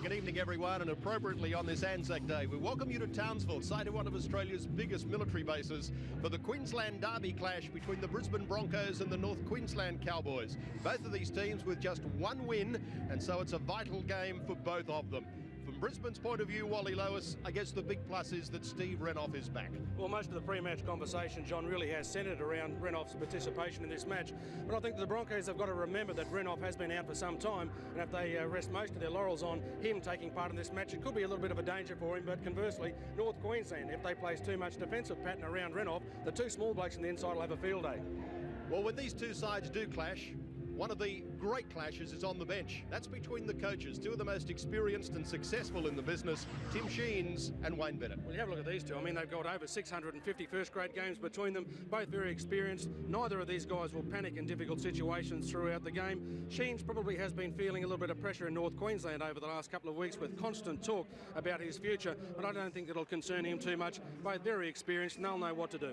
good evening everyone, and appropriately on this ANZAC Day, we welcome you to Townsville, site of one of Australia's biggest military bases, for the Queensland Derby clash between the Brisbane Broncos and the North Queensland Cowboys. Both of these teams with just one win, and so it's a vital game for both of them. From Brisbane's point of view, Wally Lois, I guess the big plus is that Steve Renouf is back. Well, most of the pre-match conversation, John, really has centred around Renouf's participation in this match. But I think the Broncos have got to remember that Renouf has been out for some time, and if they rest most of their laurels on him taking part in this match, it could be a little bit of a danger for him. But conversely, North Queensland, if they place too much defensive pattern around Renouf, the two small blokes on the inside will have a field day. Well, when these two sides do clash, one of the great clashes is on the bench. That's between the coaches, two of the most experienced and successful in the business, Tim Sheens and Wayne Bennett. Well, you have a look at these two. I mean, they've got over 650 first-grade games between them, both very experienced. Neither of these guys will panic in difficult situations throughout the game. Sheens probably has been feeling a little bit of pressure in North Queensland over the last couple of weeks with constant talk about his future, but I don't think it'll concern him too much. Both very experienced, and they'll know what to do.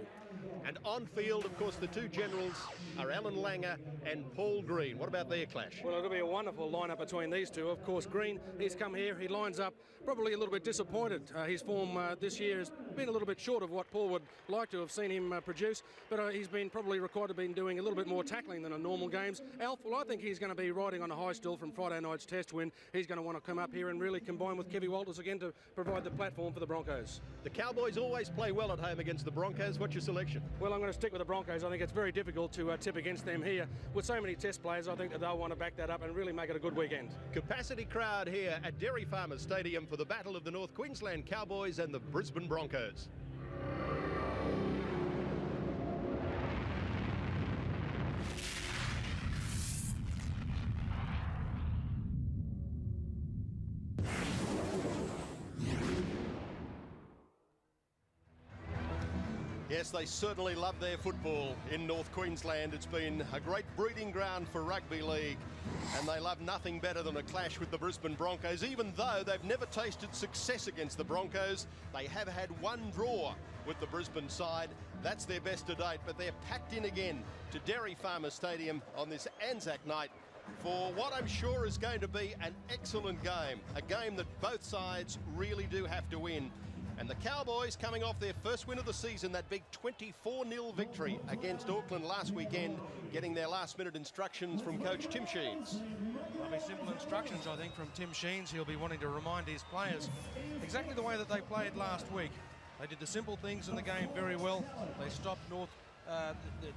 And on field, of course, the two generals are Alan Langer and Paul Green. What about their clash? Well, it'll be a wonderful lineup between these two. Of course, Green, he's come here, he lines up probably a little bit disappointed. His form this year has been a little bit short of what Paul would like to have seen him produce, but he's been probably required to have been doing a little bit more tackling than in normal games. Alf, well, I think he's going to be riding on a high still from Friday night's test win. He's going to want to come up here and really combine with Kevy Walters again to provide the platform for the Broncos. The Cowboys always play well at home against the Broncos. What's your selection? Well, I'm going to stick with the Broncos. I think it's very difficult to tip against them here. With so many test players, I think that they'll want to back that up and really make it a good weekend. Capacity crowd here at Dairy Farmers Stadium for the battle of the North Queensland Cowboys and the Brisbane Broncos. Yes, they certainly love their football in North Queensland. It's been a great breeding ground for rugby league, and they love nothing better than a clash with the Brisbane Broncos. Even though they've never tasted success against the Broncos, they have had one draw with the Brisbane side. That's their best to date, but they're packed in again to Dairy Farmers Stadium on this ANZAC night for what I'm sure is going to be an excellent game, a game that both sides really do have to win. And the Cowboys coming off their first win of the season, that big 24-0 victory against Auckland last weekend, getting their last-minute instructions from coach Tim Sheens. There'll be simple instructions, I think, from Tim Sheens. He'll be wanting to remind his players exactly the way that they played last week. They did the simple things in the game very well. They stopped the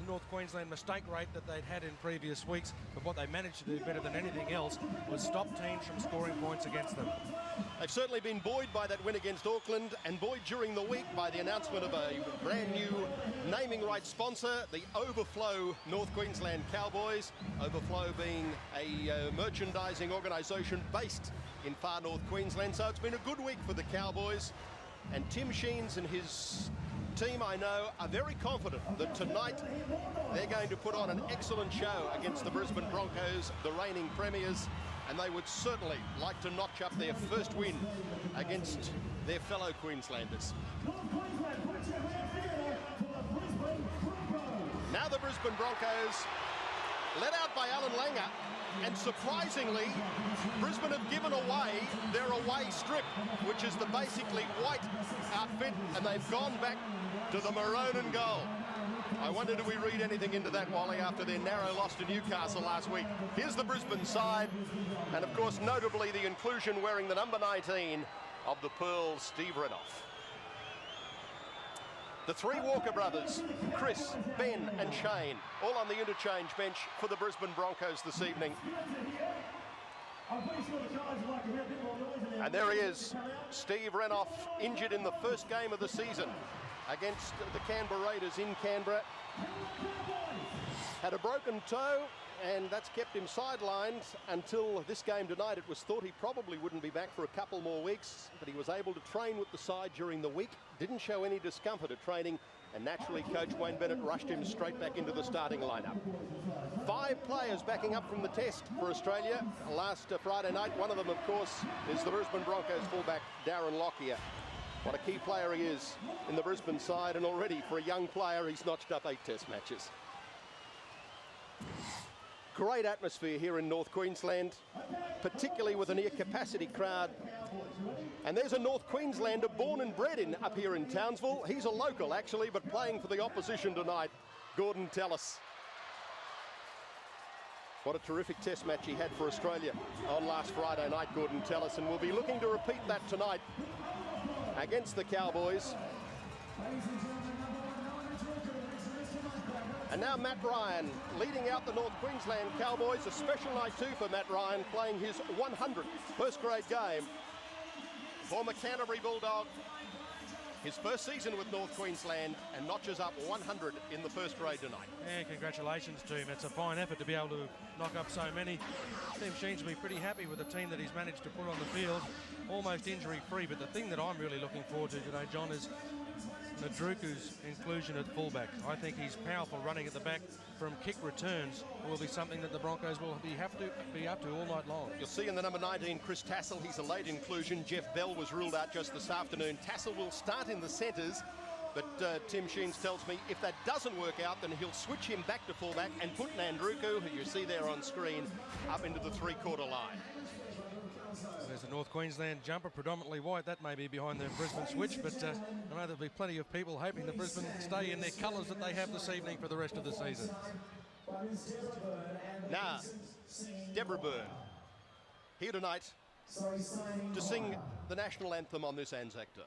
North Queensland mistake rate that they'd had in previous weeks, but what they managed to do better than anything else was stop teams from scoring points against them. They've certainly been buoyed by that win against Auckland, and buoyed during the week by the announcement of a brand new naming rights sponsor, the Overflow North Queensland Cowboys. Overflow being a merchandising organisation based in far North Queensland. So it's been a good week for the Cowboys, and Tim Sheens and his team, I know, are very confident that tonight they're going to put on an excellent show against the Brisbane Broncos, the reigning premiers, and they would certainly like to notch up their first win against their fellow Queenslanders. Now the Brisbane Broncos, led out by Alan Langer, and surprisingly, Brisbane have given away their away strip, which is the basically white outfit, and they've gone back to the maroon and gold. I wonder, do we read anything into that, Wally, after their narrow loss to Newcastle last week? Here's the Brisbane side, and of course, notably the inclusion wearing the number 19 of the Pearls, Steve Renouf. The three Walker brothers, Chris, Ben and Shane, all on the interchange bench for the Brisbane Broncos this evening. And there he is, Steve Renouf, injured in the first game of the season against the Canberra Raiders in Canberra. Had a broken toe, and that's kept him sidelined until this game tonight. It was thought he probably wouldn't be back for a couple more weeks, but he was able to train with the side during the week, didn't show any discomfort at training, and naturally coach Wayne Bennett rushed him straight back into the starting lineup. 5 players backing up from the test for Australia last Friday night. One of them, of course, is the Brisbane Broncos fullback Darren Lockyer. What a key player he is in the Brisbane side, and already for a young player he's notched up 8 test matches. Great atmosphere here in North Queensland, particularly with a near capacity crowd. And there's a North Queenslander born and bred up here in Townsville. He's a local actually, but playing for the opposition tonight, Gordon Tallis. What a terrific test match he had for Australia on last Friday night, Gordon Tallis, and we'll be looking to repeat that tonight against the Cowboys. And now Matt Ryan leading out the North Queensland Cowboys. A special night too for Matt Ryan, playing his 100th first grade game. Former Canterbury Bulldog, his first season with North Queensland, and notches up 100 in the first grade tonight. And congratulations to him. It's a fine effort to be able to knock up so many. Tim Sheen's will be pretty happy with the team that he's managed to put on the field, almost injury-free. But the thing that I'm really looking forward to today, John, is Nadruku's inclusion at fullback. I think he's powerful running at the back from kick returns will be something that the Broncos will have to be up to all night long. You'll see in the number 19, Chris Tassel, he's a late inclusion. Jeff Bell was ruled out just this afternoon. Tassel will start in the centres, but Tim Sheens tells me if that doesn't work out, then he'll switch him back to fullback and put Nandruku, who you see there on screen, up into the three-quarter line. There's a North Queensland jumper, predominantly white. That may be behind the Brisbane switch, but I know there'll be plenty of people hoping that Brisbane stay in their colours that they have this evening for the rest of the season. Now, Deborah Byrne, here tonight to sing the national anthem on this ANZAC Day.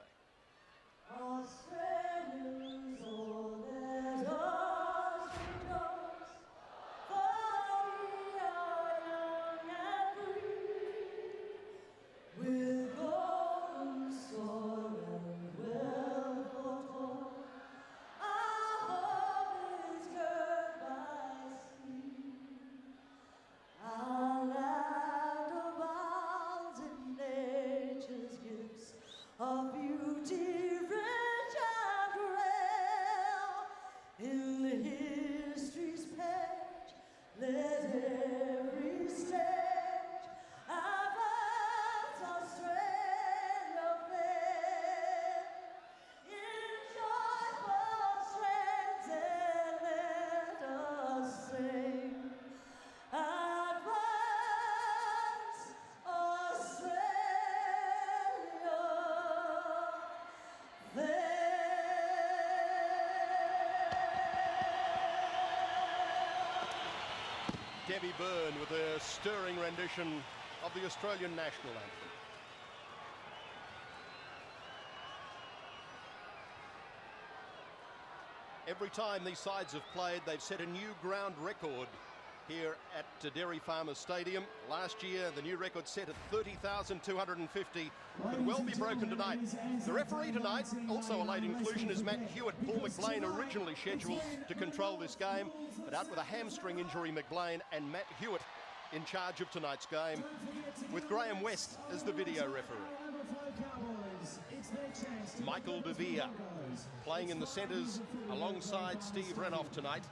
Debbie Byrne with a stirring rendition of the Australian national anthem. Every time these sides have played, they've set a new ground record here at Dairy Farmers Stadium. Last year, the new record set at 30,250 could well be broken tonight. The referee tonight, also a late inclusion, is Matt Hewitt. Paul McLean originally scheduled to control this game, but out with a hamstring injury, McLean and Matt Hewitt in charge of tonight's game, with Graham West as the video referee. Michael De Vere playing in the centres alongside Steve Renoff tonight.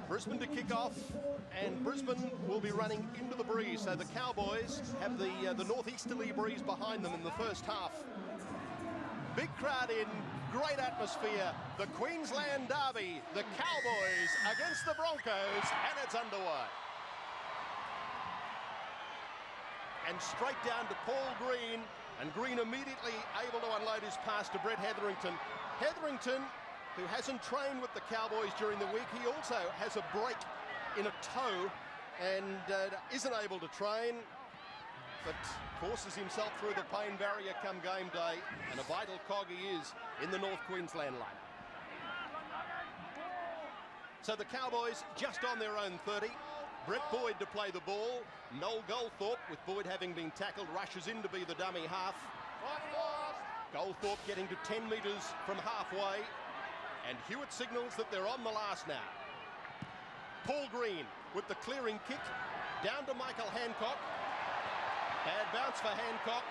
Brisbane to kick off, and Brisbane will be running into the breeze. So the Cowboys have the northeasterly breeze behind them in the first half. Big crowd in, great atmosphere. The Queensland Derby, the Cowboys against the Broncos, and it's underway. And straight down to Paul Green, and Green immediately able to unload his pass to Brett Hetherington. Hetherington, who hasn't trained with the Cowboys during the week, he also has a break in a toe and isn't able to train, but forces himself through the pain barrier come game day, and a vital cog he is in the North Queensland line. So the Cowboys just on their own 30. Brett Boyd to play the ball. Noel Goldthorpe, with Boyd having been tackled, rushes in to be the dummy half. Goldthorpe getting to 10 metres from halfway, and Hewitt signals that they're on the last now. Paul Green with the clearing kick, down to Michael Hancock. Bad bounce for Hancock,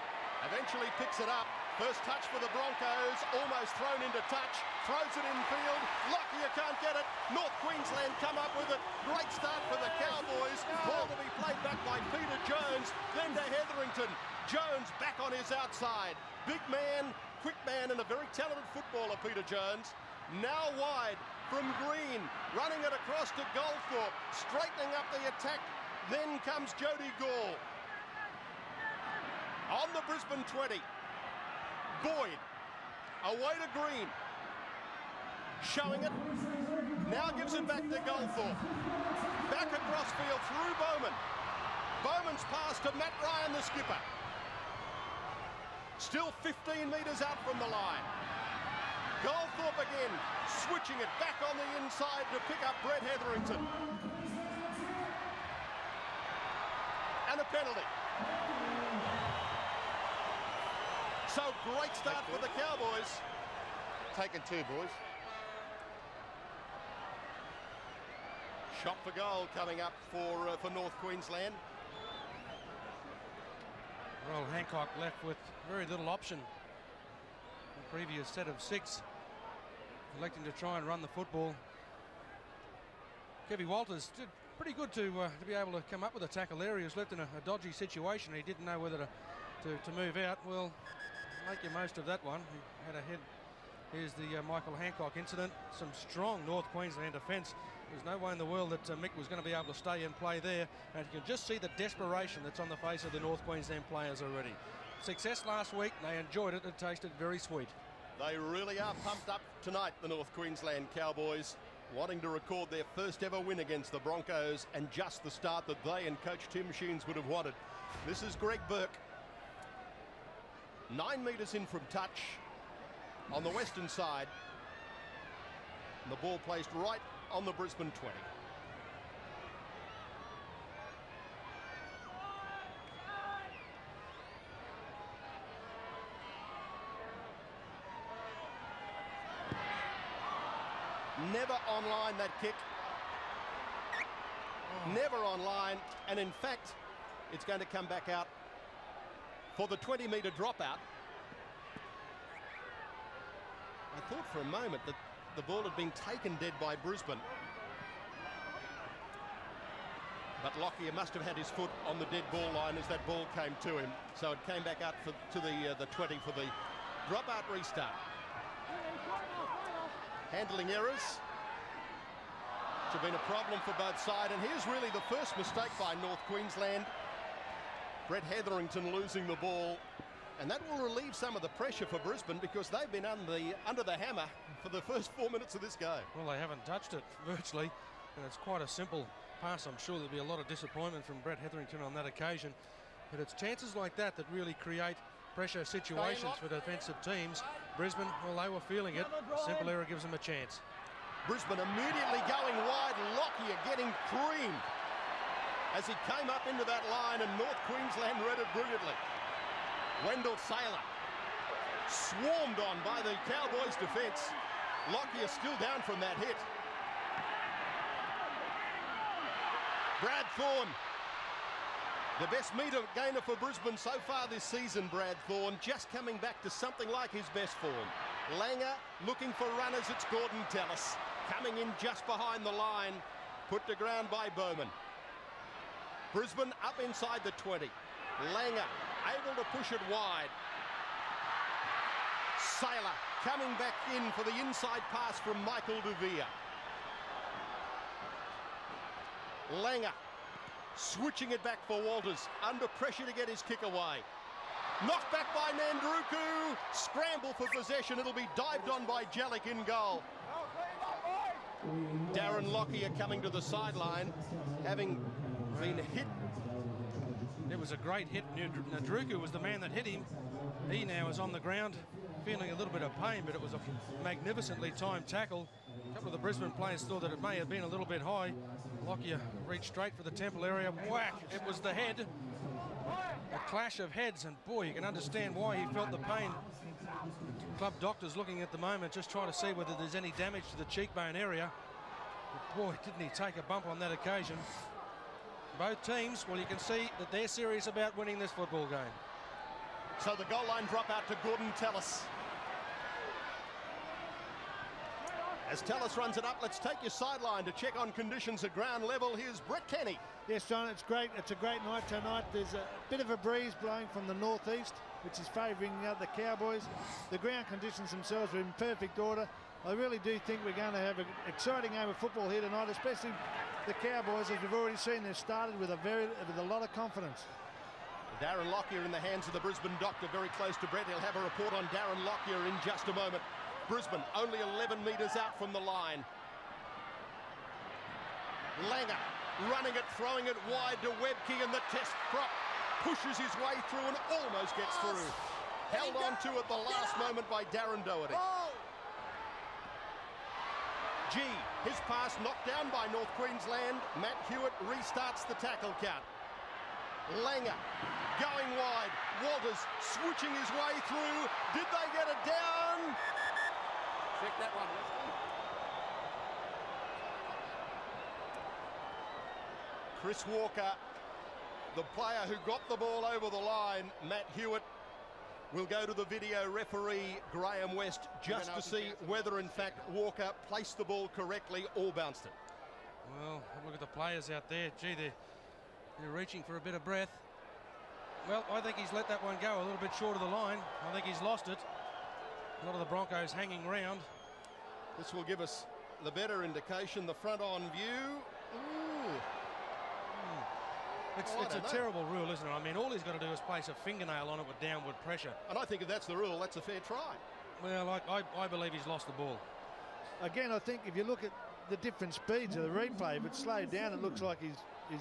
eventually picks it up. First touch for the Broncos, almost thrown into touch, throws it in field. Lockyer can't get it. North Queensland come up with it. Great start for the Cowboys. Ball to be played back by Peter Jones, then to Hetherington. Jones back on his outside. Big man, quick man, and a very talented footballer, Peter Jones. Now wide from Green, running it across to Goldthorpe, straightening up the attack. Then comes Jody Gall. On the Brisbane 20. Boyd, away to Green. Showing it. Now gives it back to Goldthorpe. Back across field through Bowman. Bowman's pass to Matt Ryan, the skipper. Still 15 metres out from the line. Goldthorpe again, switching it back on the inside to pick up Brett Hetherington. And a penalty. So great start for the Cowboys. Taken two, boys. Shot for goal coming up for North Queensland. Well, Hancock left with very little option. The previous set of 6, electing to try and run the football. Kevy Walters did pretty good to be able to come up with a tackle there. He was left in a dodgy situation. He didn't know whether to move out. Well, make your most of that one. He had a head. Here's the Michael Hancock incident. Some strong North Queensland defence. There's no way in the world that Mick was going to be able to stay and play there. And you can just see the desperation that's on the face of the North Queensland players already. Success last week. They enjoyed it. It tasted very sweet. They really are pumped up tonight, the North Queensland Cowboys, wanting to record their first ever win against the Broncos, and just the start that they and coach Tim Sheens would have wanted. This is Greg Burke. 9 metres in from touch on the western side. And the ball placed right on the Brisbane 20. Never online, that kick. Never online, and in fact it's going to come back out for the 20-metre dropout. I thought for a moment that the ball had been taken dead by Brisbane, but Lockyer must have had his foot on the dead ball line as that ball came to him, so it came back out to the 20 for the dropout restart. Handling errors, which have been a problem for both sides, and here's really the first mistake by North Queensland. Brett Hetherington losing the ball, and that will relieve some of the pressure for Brisbane, because they've been under the hammer for the first 4 minutes of this game. Well, they haven't touched it virtually, and it's quite a simple pass. I'm sure there'll be a lot of disappointment from Brett Hetherington on that occasion, but it's chances like that that really create pressure situations for defensive teams. Brisbane, well, they were feeling it. A simple error gives them a chance. Brisbane immediately going wide. Lockyer getting creamed as he came up into that line, and North Queensland read it brilliantly. Wendell Saylor swarmed on by the Cowboys defence. Lockyer still down from that hit. Brad Thorne, the best metre gainer for Brisbane so far this season, Brad Thorne, just coming back to something like his best form. Langer looking for runners, it's Gordon Tellis. Coming in just behind the line, put to ground by Bowman. Brisbane up inside the 20. Langer able to push it wide. Saylor coming back in for the inside pass from Michael Devere. Langer switching it back for Walters, under pressure to get his kick away. Knocked back by Nandruku, scramble for possession, it'll be dived on by Jellick in goal. Darren Lockyer coming to the sideline, having been hit. It was a great hit. Nandruku was the man that hit him. He now is on the ground, feeling a little bit of pain, but it was a magnificently timed tackle. A couple of the Brisbane players thought that it may have been a little bit high. Lockyer reached straight for the temple area. Whack! It was the head. A clash of heads, and boy, you can understand why he felt the pain. Club doctors looking at the moment, just trying to see whether there's any damage to the cheekbone area. But boy, didn't he take a bump on that occasion. Both teams, well, you can see that they're serious about winning this football game. So the goal line drop out to Gordon Tellis. As Tellis runs it up, let's take your sideline to check on conditions at ground level. Here's Brett Kenny. Yes, John, it's great. It's a great night tonight. There's a bit of a breeze blowing from the northeast, which is favouring the Cowboys. The ground conditions themselves are in perfect order. I really do think we're going to have an exciting game of football here tonight, especially the Cowboys, as we've already seen. They've started with a lot of confidence. Darren Lockyer in the hands of the Brisbane doctor, very close to Brett. He'll have a report on Darren Lockyer in just a moment. Brisbane only 11 metres out from the line. Langer running it, throwing it wide to Webke, and the test prop pushes his way through and almost gets through. Held on to at the last moment by Darren Doherty. G, his pass knocked down by North Queensland. Matt Hewitt restarts the tackle count. Langer going wide. Walters switching his way through. Did they get it down? Check that one. Chris Walker, the player who got the ball over the line. Matt Hewitt will go to the video referee, Graham West, just to see whether, in fact, Walker placed the ball correctly or bounced it. Well, look at the players out there. Gee, they're reaching for a bit of breath. Well, I think he's let that one go a little bit short of the line. I think he's lost it. A lot of the Broncos hanging round. This will give us the better indication. The front on view. Ooh. It's a terrible rule, isn't it? I mean, all he's got to do is place a fingernail on it with downward pressure. And I think if that's the rule, that's a fair try. Well, I believe he's lost the ball. Again, I think if you look at the different speeds of the replay, if it's slowed down, it looks like he's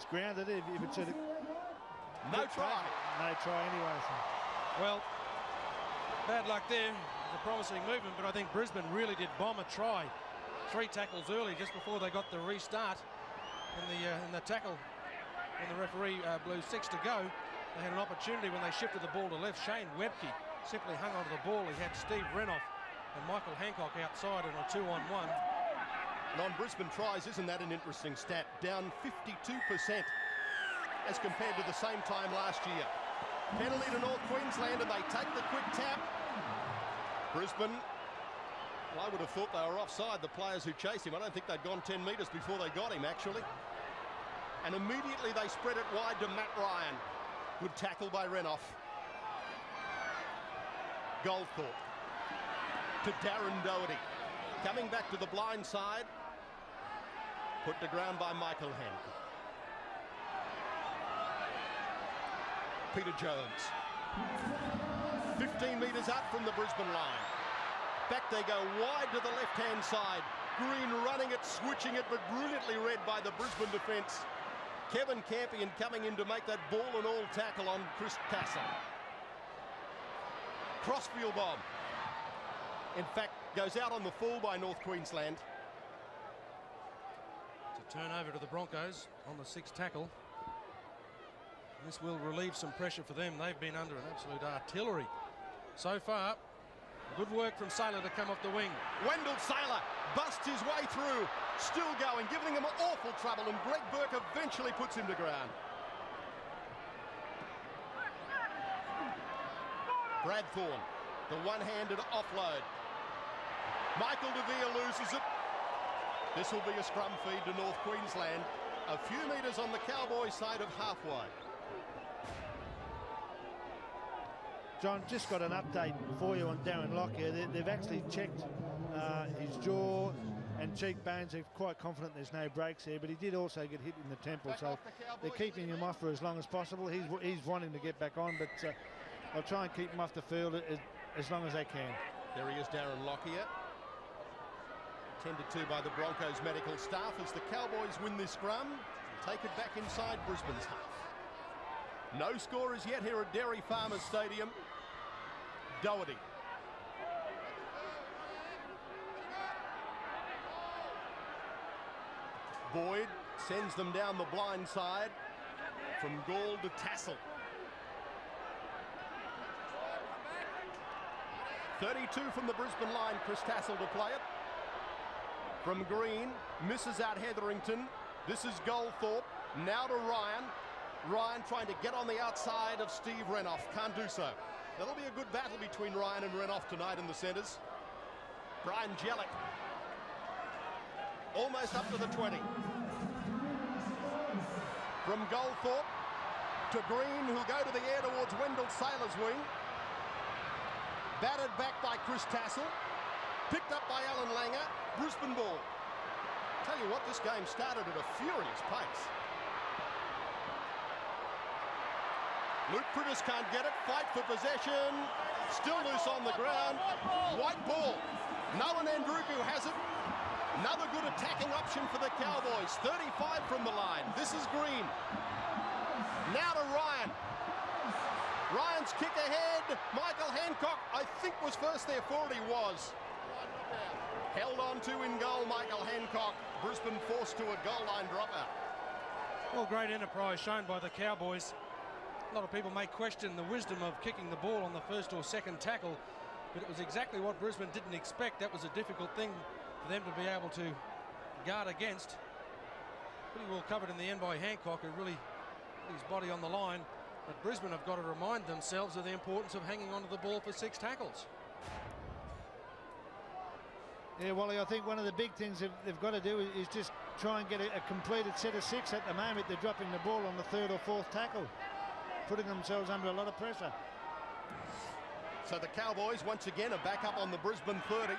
grounded. If it's a no try. No try anyway. So. Well, bad luck there. It's a promising movement, but I think Brisbane really did bomb a try. 3 tackles early, just before they got the restart in the tackle. When the referee blew 6 to go, they had an opportunity when they shifted the ball to left. Shane Webke simply hung onto the ball. He had Steve Renoff and Michael Hancock outside in a 2-on-1. And on Brisbane tries, isn't that an interesting stat? Down 52% as compared to the same time last year. Penalty to North Queensland, and they take the quick tap. Brisbane, well, I would have thought they were offside, the players who chased him. I don't think they'd gone 10 metres before they got him, actually. And immediately they spread it wide to Matt Ryan. Good tackle by Renoff. Goldthorpe to Darren Doherty. Coming back to the blind side. Put to ground by Michael Hancock. Peter Jones. 15 metres out from the Brisbane line. Back they go wide to the left-hand side. Green running it, switching it, but brilliantly read by the Brisbane defence. Kevin Campion coming in to make that ball and all tackle on Chris Tassel. Crossfield bomb. In fact, goes out on the full by North Queensland. It's a turnover to the Broncos on the 6th tackle. This will relieve some pressure for them. They've been under an absolute artillery so far. Good work from Saylor to come off the wing. Wendell Saylor busts his way through. Still going, giving him awful trouble, and Greg Burke eventually puts him to ground. Brad Thorne, the one-handed offload. Michael DeVere loses it. This will be a scrum feed to North Queensland. A few metres on the Cowboys side of halfway. John, just got an update for you on Darren Lockyer. They've actually checked his jaw and cheekbones. They're quite confident there's no breaks there, but he did also get hit in the temple, so they're keeping him off for as long as possible. He's wanting to get back on, but they'll try and keep him off the field as long as they can. There he is, Darren Lockyer. Tended to by the Broncos medical staff as the Cowboys win this scrum and take it back inside Brisbane's half. No score as yet here at Dairy Farmers Stadium. Doherty. Boyd sends them down the blind side from Gall to Tassel. 32 from the Brisbane line, Chris Tassel to play it. From Green, misses out Hetherington. This is Goldthorpe, now to Ryan. Ryan trying to get on the outside of Steve Renoff, can't do so. That'll be a good battle between Ryan and Renoff tonight in the centres. Brian Jellick, almost up to the 20. From Goldthorpe to Green, who'll go to the air towards Wendell Saylor's wing. Batted back by Chris Tassel. Picked up by Alan Langer. Brisbane ball. Tell you what, this game started at a furious pace. Luke Prittis can't get it. Fight for possession. Still loose on the ground. White ball. Nolan Andruku has it. Another good attacking option for the Cowboys. 35 from the line. This is Green. Now to Ryan. Ryan's kick ahead. Michael Hancock, I think, was first there for it. He was. Held on to in goal, Michael Hancock. Brisbane forced to a goal line dropout. Well, great enterprise shown by the Cowboys. A lot of people may question the wisdom of kicking the ball on the first or second tackle, but it was exactly what Brisbane didn't expect. That was a difficult thing for them to be able to guard against. Pretty well covered in the end by Hancock, who really put his body on the line. But Brisbane have got to remind themselves of the importance of hanging onto the ball for 6 tackles. Yeah, Wally, I think one of the big things they've got to do is just try and get a completed set of 6. At the moment, they're dropping the ball on the 3rd or 4th tackle, putting themselves under a lot of pressure. So the Cowboys once again are back up on the Brisbane 30.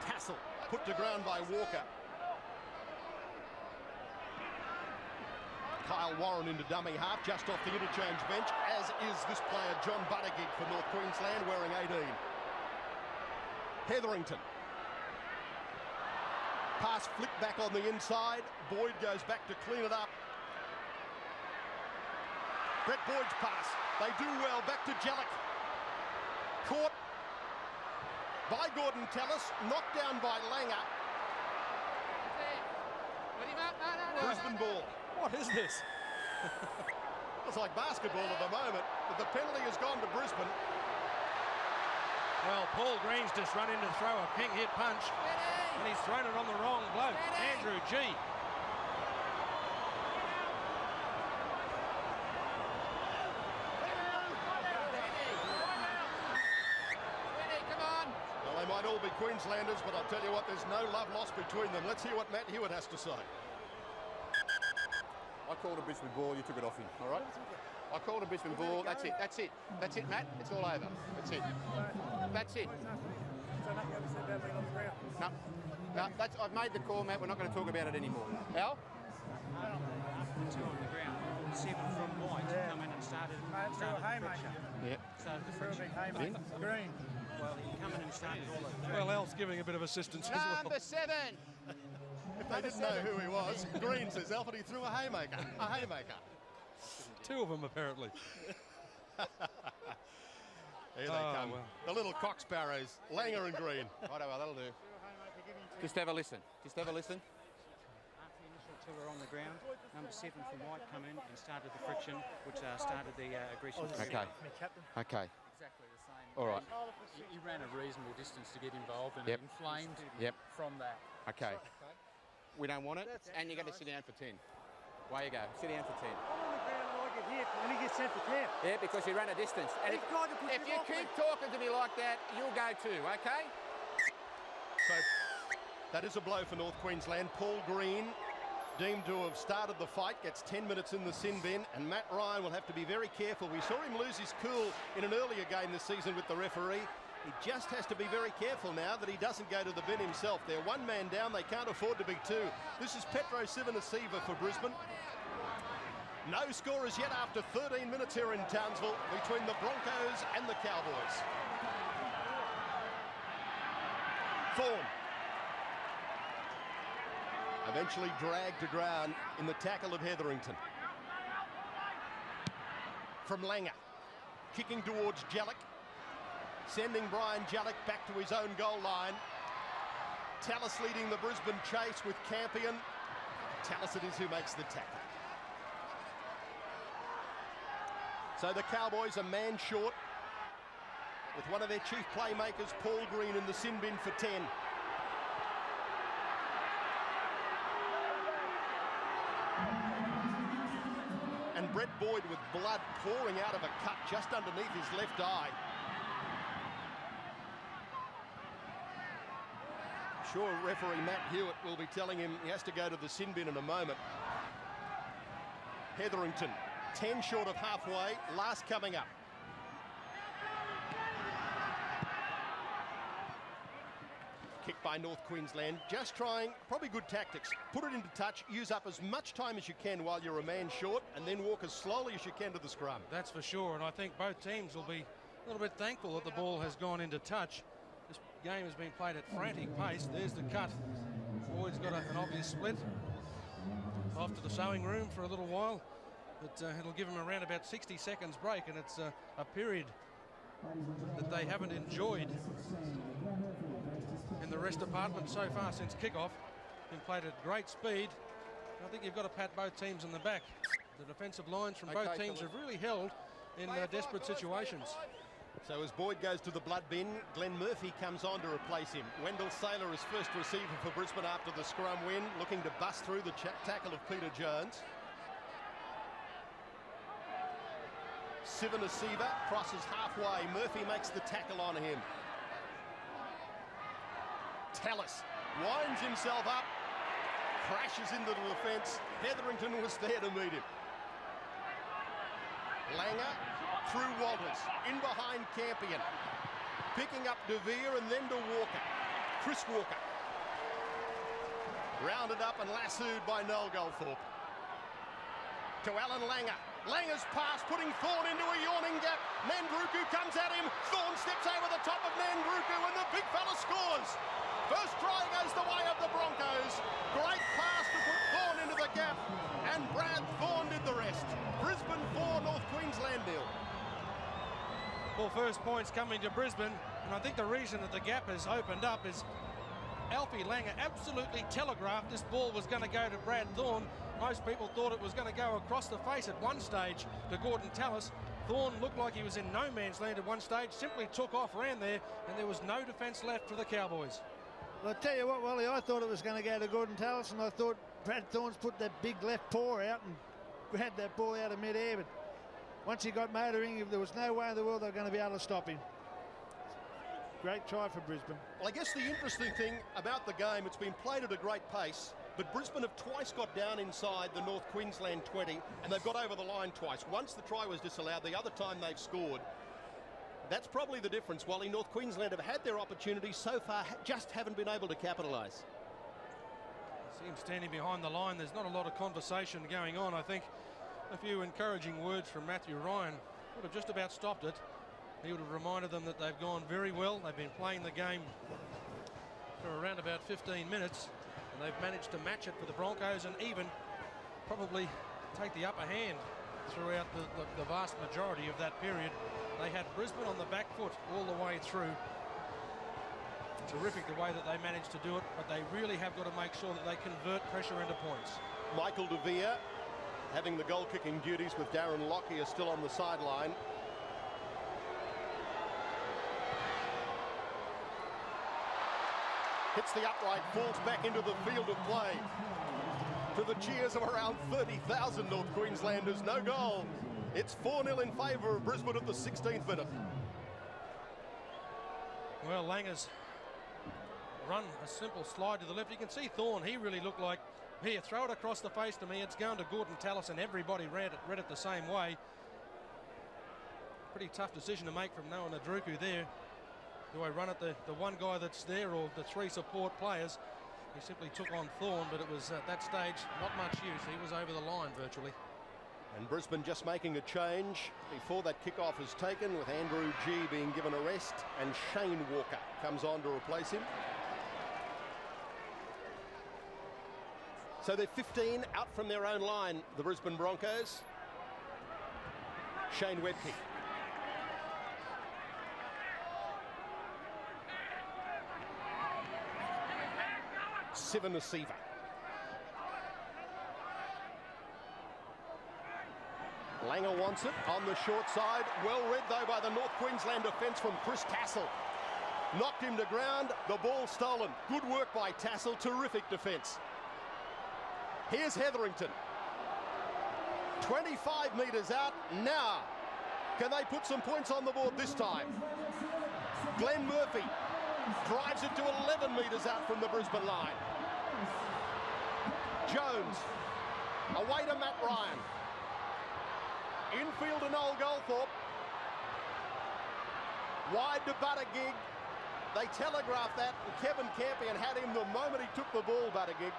Tassel put to ground by Walker. Kyle Warren into dummy half, just off the interchange bench, as is this player John Buttigieg for North Queensland, wearing 18. Hetherington. Pass flicked back on the inside. Boyd goes back to clean it up. Brett Boyd's pass. They do well. Back to Jellick. Caught by Gordon Tallis. Knocked down by Langer. Brisbane ball. What is this? It's like basketball at the moment, but the penalty has gone to Brisbane. Well, Paul Green's just run in to throw a ping hit punch, and he's thrown it on the wrong bloke, Andrew G. Well, they might all be Queenslanders, but I'll tell you what, there's no love lost between them. Let's hear what Matt Hewitt has to say. I called a Brisbane ball, you took it off him, all right? I called a Brisbane ball, that's it, that's it. That's it, Matt, it's all over. That's it. That's it. No, no, I've made the call, Matt, we're not going to talk about it anymore. Al? 2 on the ground, 7 from White, come in and started the friction. Yeah. Started the friction. Green. Well, he come in and started all the... Well, Al's giving a bit of assistance as well. Number 7! If they didn't know who he was, Green says Alfred, he threw a haymaker. A haymaker. 2 of them, apparently. Here they come. Well. The little cock sparrows, Langer and Green. Righto, well, that'll do. Just have a listen. Just have a listen. After the initial 2 were on the ground, number 7 from White come in and started the friction, which started the aggression. Okay. Okay. Exactly the same. All right. He ran a reasonable distance to get involved and Yep. inflamed from that. Okay. We don't want it, and you're going to sit down for 10. Away you go. Sit down for 10. And he gets sent for 10. Yeah, because you ran a distance. And if you keep talking to me like that, you'll go too, okay? So that is a blow for North Queensland. Paul Green, deemed to have started the fight, gets 10 minutes in the sin bin, and Matt Ryan will have to be very careful. We saw him lose his cool in an earlier game this season with the referee. He just has to be very careful now that he doesn't go to the bin himself. They're 1 man down, they can't afford to be 2. This is Petro Sivanasiva for Brisbane. No scorers yet after 13 minutes here in Townsville between the Broncos and the Cowboys. Thorne. Eventually dragged to ground in the tackle of Hetherington. From Langer. Kicking towards Jellick. Sending Brian Jellick back to his own goal line. Tallis leading the Brisbane chase with Campion. Tallis it is who makes the tackle. So the Cowboys are man short with one of their chief playmakers, Paul Green, in the sin bin for 10. And Brett Boyd with blood pouring out of a cut just underneath his left eye. Sure, referee Matt Hewitt will be telling him he has to go to the sin bin in a moment. Hetherington, 10 short of halfway, last coming up. by North Queensland. Just trying, probably good tactics. Put it into touch, use up as much time as you can while you're a man short, and then walk as slowly as you can to the scrum. That's for sure, and I think both teams will be a little bit thankful that the ball has gone into touch. This game has been played at frantic pace. There's the cut. Boyd's got an obvious split. Off to the sewing room for a little while, but it'll give him around about 60 seconds break, and it's a period that they haven't enjoyed in the rest department so far since kickoff. Been played at great speed. I think you've got to pat both teams on the back. The defensive lines from both teams have really held in desperate situations. So as Boyd goes to the blood bin, Glenn Murphy comes on to replace him. Wendell Saylor is first receiver for Brisbane after the scrum win, looking to bust through the tackle of Peter Jones. Sivanasiva crosses halfway. Murphy makes the tackle on him. Tallis winds himself up, crashes into the defence. Hetherington was there to meet him. Langer through Walters, in behind Campion, picking up De Vere and then to Walker. Chris Walker. Rounded up and lassoed by Noel Goldthorpe. To Alan Langer. Langer's pass, putting Thorne into a yawning gap. Nandruku comes at him. Thorne steps over the top of Nandruku and the big fella scores. First try goes the way of the Broncos. Great pass to put Thorne into the gap, and Brad Thorne did the rest. Brisbane 4, North Queensland 0. Well, first points coming to Brisbane, and I think the reason that the gap has opened up is Alfie Langer absolutely telegraphed this ball was going to go to Brad Thorne. Most people thought it was going to go across the face at one stage to Gordon Tallis. Thorne looked like he was in no man's land at one stage, simply took off, ran there, and there was no defence left for the Cowboys. Well, I tell you what, Wally, I thought it was going to go to Gordon Tallis, and I thought Brad Thorne's put that big left paw out and grabbed that ball out of mid-air, but once he got motoring, there was no way in the world they were going to be able to stop him. Great try for Brisbane. Well, I guess the interesting thing about the game, it's been played at a great pace, but Brisbane have twice got down inside the North Queensland 20, and they've got over the line twice. Once the try was disallowed, the other time they've scored. That's probably the difference. Wally, North Queensland have had their opportunities so far, just haven't been able to capitalise. See him standing behind the line. There's not a lot of conversation going on. I think a few encouraging words from Matthew Ryan would have just about stopped it. He would have reminded them that they've gone very well. They've been playing the game for around about 15 minutes, and they've managed to match it for the Broncos and even probably take the upper hand throughout the vast majority of that period. They had Brisbane on the back foot all the way through. Terrific the way that they managed to do it, but they really have got to make sure that they convert pressure into points. Michael De Vere having the goal-kicking duties with Darren Lockyer still on the sideline. Hits the upright, falls back into the field of play. To the cheers of around 30,000 North Queenslanders, no goal. It's 4-0 in favour of Brisbane at the 16th minute. Well, Langer's run a simple slide to the left. You can see Thorne, he really looked like, here, throw it across the face to me. It's going to Gordon Tallis, and everybody read it the same way. Pretty tough decision to make from Noah Nadruku there. Do I run at the one guy that's there or the three support players? He simply took on Thorne, but it was at that stage not much use. He was over the line virtually. And Brisbane just making a change before that kickoff is taken, with Andrew G being given a rest, and Shane Walker comes on to replace him. So they're 15 out from their own line, the Brisbane Broncos. Shane Webke. Sivanasiva. Langer wants it on the short side. Well read, though, by the North Queensland defence from Chris Tassel. Knocked him to ground. The ball stolen. Good work by Tassel. Terrific defence. Here's Hetherington. 25 metres out. Now, can they put some points on the board this time? Glenn Murphy drives it to 11 metres out from the Brisbane line. Jones, away to Matt Ryan. Infield to Noel Goldthorpe. Wide to Buttigieg. They telegraphed that, and Kevin Campion had him the moment he took the ball, Buttigieg.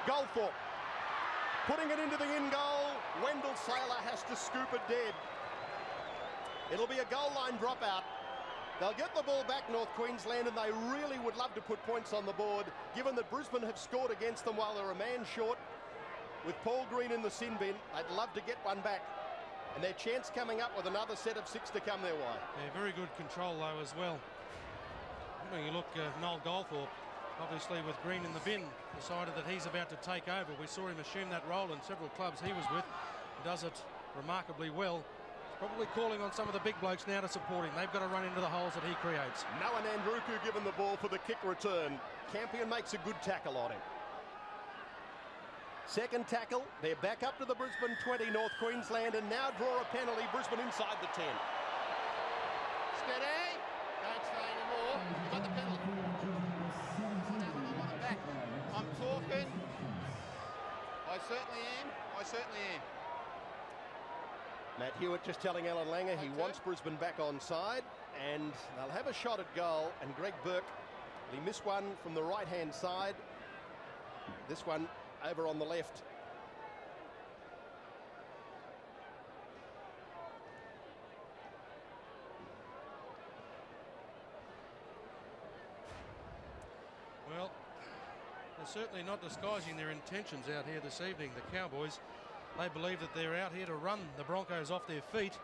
Goldthorpe putting it into the in goal. Wendell Saylor has to scoop it dead. It'll be a goal line dropout. They'll get the ball back, North Queensland, and they really would love to put points on the board, given that Brisbane have scored against them while they're a man short. With Paul Green in the sin bin, they'd love to get one back. And their chance coming up with another set of 6 to come their way. Yeah, very good control, though, as well. When you look, Noel Goldthorpe, obviously with Green in the bin, decided that he's about to take over. We saw him assume that role in several clubs he was with. He does it remarkably well. He's probably calling on some of the big blokes now to support him. They've got to run into the holes that he creates. Noah Nandruku given the ball for the kick return. Campion makes a good tackle on him. Second tackle, they're back up to the Brisbane 20, North Queensland, and now draw a penalty, Brisbane inside the 10. Steady. Don't stay anymore. You got the penalty. Back. I'm talking. I certainly am. I certainly am. Matt Hewitt just telling Alan Langer he wants Brisbane back on side, and they'll have a shot at goal, and Greg Burke, he missed one from the right-hand side. This one over on the left. Well, they're certainly not disguising their intentions out here this evening, the Cowboys. They believe that they're out here to run the Broncos off their feet.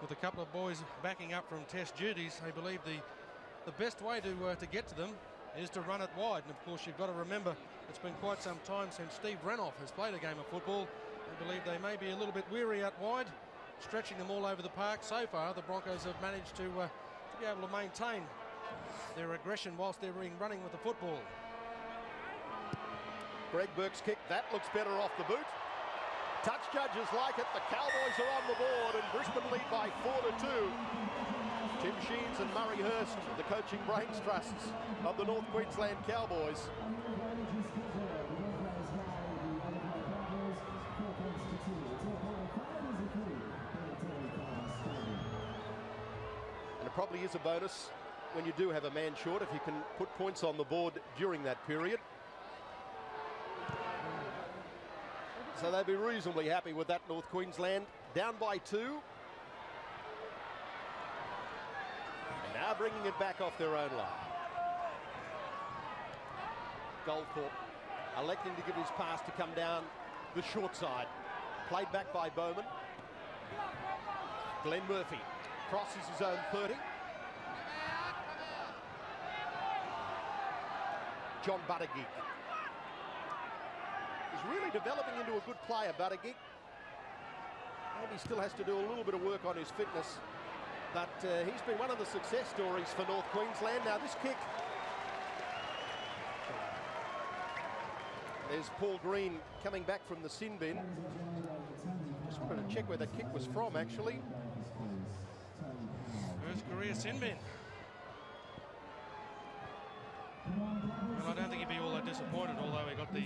With a couple of boys backing up from test duties, they believe the best way to get to them is to run it wide. And of course, you've got to remember, it's been quite some time since Steve Renouf has played a game of football. They believe they may be a little bit weary out wide, stretching them all over the park. So far, the Broncos have managed to be able to maintain their aggression whilst they're running with the football. Greg Burke's kick, that looks better off the boot. Touch judges like it. The Cowboys are on the board, and Brisbane lead by 4-2. Tim Sheens and Murray Hurst, the coaching brains trusts of the North Queensland Cowboys. And it probably is a bonus when you do have a man short if you can put points on the board during that period. So they'll be reasonably happy with that, North Queensland. Down by 2. And now bringing it back off their own line. Goldthorpe electing to give his pass to come down the short side. Played back by Bowman. Glenn Murphy crosses his own 30. John Buttigieg. He's really developing into a good player, Buttigieg. Maybe still has to do a little bit of work on his fitness, but he's been one of the success stories for North Queensland. Now this kick, there's Paul Green coming back from the sin bin. Just wanted to check where that kick was from, actually. First career sin bin. Well, I don't think he'd be all that disappointed, although he got the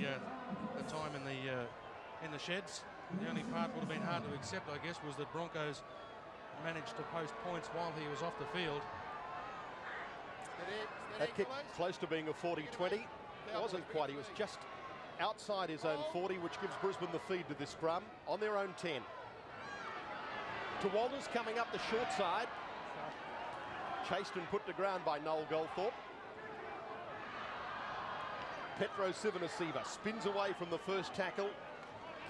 time in the sheds. The only part would have been hard to accept, I guess, was that Broncos managed to post points while he was off the field. That kick close to being a 40-20. It wasn't quite. He was just outside his own 40, which gives Brisbane the feed to this scrum on their own 10. To Walters coming up the short side. Chased and put to ground by Noel Goldthorpe. Petro Sivanasiva spins away from the first tackle.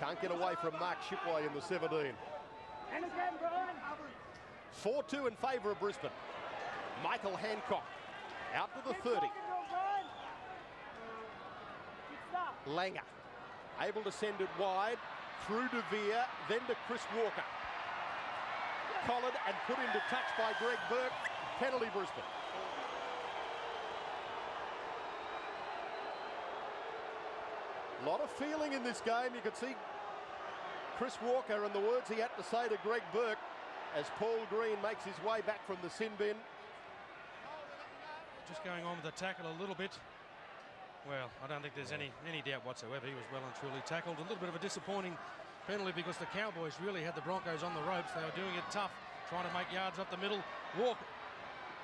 Can't get away from Mark Shipway in the 17. 4-2 in favour of Brisbane. Michael Hancock out to the 30. Langer able to send it wide through De Vere, then to Chris Walker. Collared and put into touch by Greg Burke. Penalty Brisbane. A lot of feeling in this game. You could see Chris Walker and the words he had to say to Greg Burke as Paul Green makes his way back from the sin bin. Just going on with the tackle a little bit. Well, I don't think there's any doubt whatsoever. He was well and truly tackled. A little bit of a disappointing penalty because the Cowboys really had the Broncos on the ropes. They were doing it tough, trying to make yards up the middle. Walker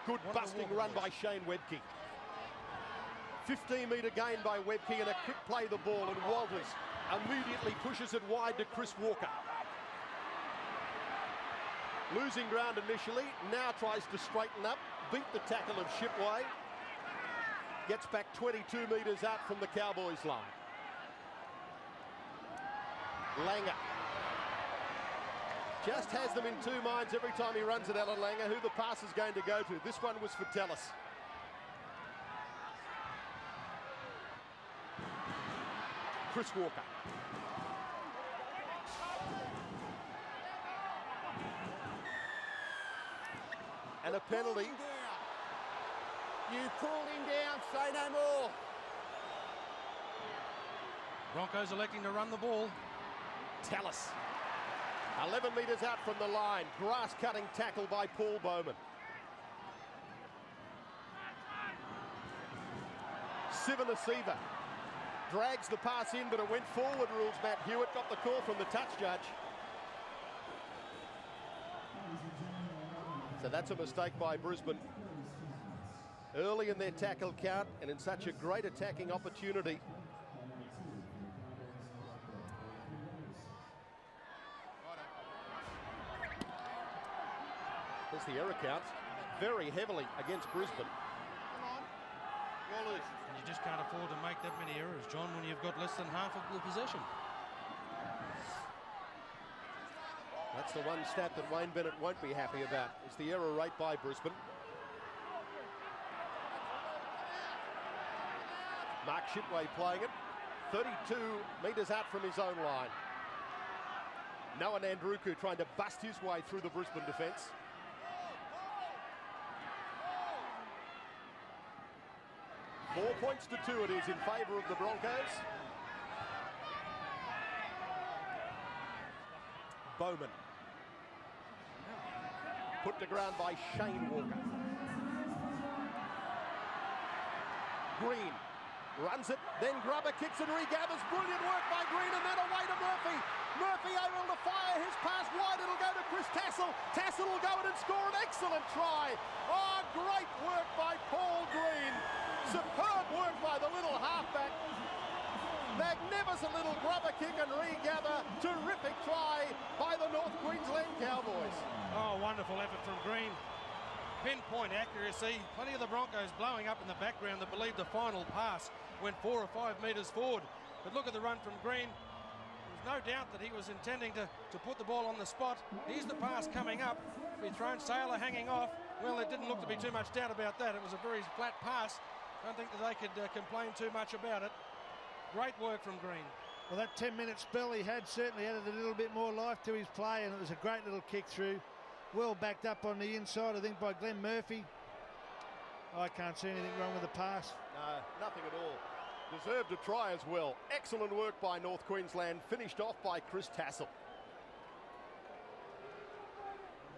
Good busting run by Shane Webke. 15-metre gain by Webke and a quick play the ball, and Walters immediately pushes it wide to Chris Walker. Losing ground initially, now tries to straighten up, beat the tackle of Shipway. Gets back 22 metres out from the Cowboys line. Langer just has them in two minds every time he runs it, Alan Langer, who the pass is going to go to. This one was for Tellis. Chris Walker. And a penalty. You pulled him down, say no more. Broncos electing to run the ball. Tellis. 11 metres out from the line. Grass-cutting tackle by Paul Bowman. Sivanasiva drags the pass in, but it went forward, rules Matt Hewitt. Got the call from the touch judge. So that's a mistake by Brisbane. Early in their tackle count and in such a great attacking opportunity. There's the error count, very heavily against Brisbane. You just can't afford to make that many errors, John, when you've got less than half of the possession. That's the one stat that Wayne Bennett won't be happy about, is the error rate by Brisbane. Mark Shipway playing it, 32 metres out from his own line. Noah Nandruku trying to bust his way through the Brisbane defence. Four points to 2 it is in favour of the Broncos. Bowman. Put to ground by Shane Walker. Green runs it, then Grubber kicks and regathers. Brilliant work by Green, and then away to Murphy. Murphy able to fire his pass wide. It'll go to Chris Tassel. Tassel will go in and score an excellent try. Oh, great work by Paul Green. Superb work by the little halfback. Magnificent little grubber kick and regather. Terrific try by the North Queensland Cowboys. Oh, wonderful effort from Green. Pinpoint accuracy. Plenty of the Broncos blowing up in the background that believed the final pass went 4 or 5 metres forward. But look at the run from Green. There's no doubt that he was intending to put the ball on the spot. Here's the pass coming up. Be thrown, Sailor hanging off. Well, it didn't look to be too much doubt about that. It was a very flat pass. I don't think that they could complain too much about it. Great work from Green. Well, that 10-minute spell he had certainly added a little bit more life to his play, and it was a great little kick through. Well backed up on the inside, I think, by Glenn Murphy. I can't see anything wrong with the pass. No, nothing at all. Deserved a try as well. Excellent work by North Queensland, finished off by Chris Tassel.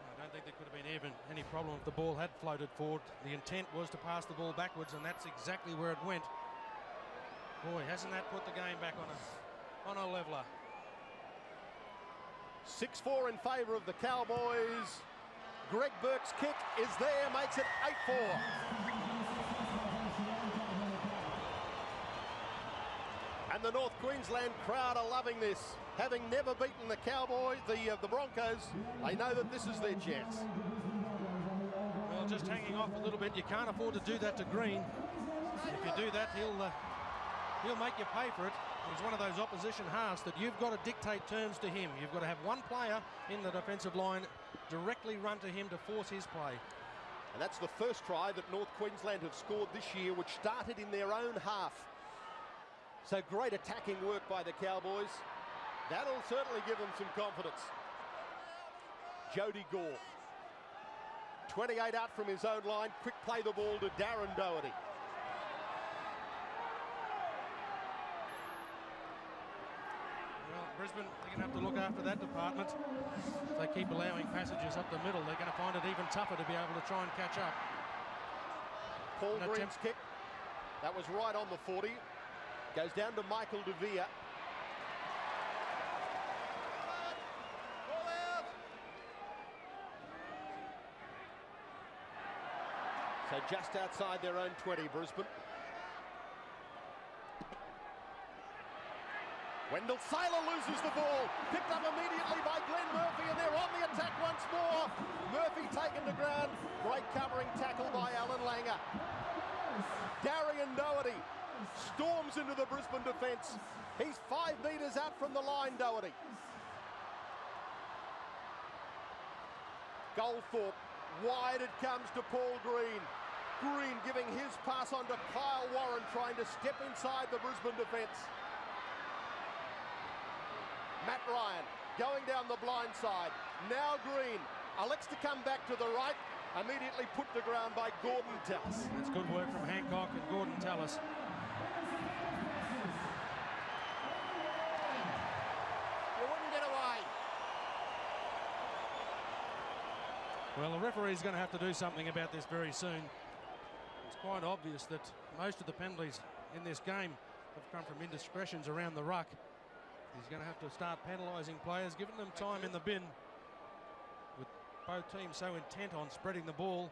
I don't think there could have been even any problem if the ball had floated forward. The intent was to pass the ball backwards, and that's exactly where it went. Boy, hasn't that put the game back on a leveler. 6-4 in favour of the Cowboys. Greg Burke's kick is there, makes it 8-4. And the North Queensland crowd are loving this. Having never beaten the Cowboys, the Broncos, they know that this is their chance. Well, just hanging off a little bit. You can't afford to do that to Green. If you do that, he'll make you pay for it. He's one of those opposition halves that you've got to dictate terms to him. You've got to have one player in the defensive line directly run to him to force his play. And that's the first try that North Queensland have scored this year, which started in their own half. So great attacking work by the Cowboys. That'll certainly give them some confidence. Jody Gore. 28 out from his own line. Quick play the ball to Darren Doherty. Brisbane, they're going to have to look after that department. If they keep allowing passages up the middle, they're going to find it even tougher to be able to try and catch up. Paul Green's kick. That was right on the 40. Goes down to Michael De Vere. So just outside their own 20, Brisbane. Wendell Saylor loses the ball, picked up immediately by Glenn Murphy, and they're on the attack once more. Murphy taken to ground. Great covering tackle by Alan Langer. Darian Doherty storms into the Brisbane defence. He's 5 metres out from the line, Doherty. Goldthorpe, wide it comes to Paul Green. Green giving his pass on to Kyle Warren, trying to step inside the Brisbane defence. Matt Ryan going down the blind side. Now Green elects to come back to the right. Immediately put to ground by Gordon Tallis. That's good work from Hancock and Gordon Tallis. You wouldn't get away. Well, the referee's going to have to do something about this very soon. It's quite obvious that most of the penalties in this game have come from indiscretions around the ruck. He's going to have to start penalising players, giving them time in the bin, with both teams so intent on spreading the ball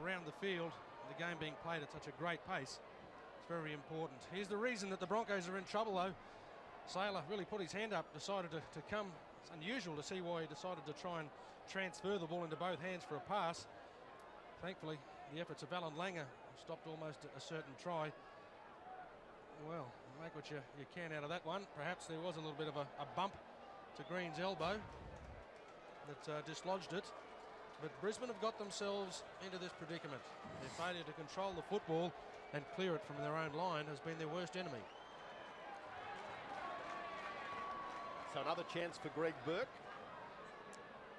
around the field, the game being played at such a great pace. It's very important. Here's the reason that the Broncos are in trouble, though. Saylor really put his hand up, decided to come. It's unusual to see why he decided to try and transfer the ball into both hands for a pass. Thankfully, the efforts of Alan Langer stopped almost a certain try. Well, make what you can out of that one. Perhaps there was a little bit of a bump to Green's elbow that dislodged it. But Brisbane have got themselves into this predicament. Their failure to control the football and clear it from their own line has been their worst enemy. So another chance for Greg Burke.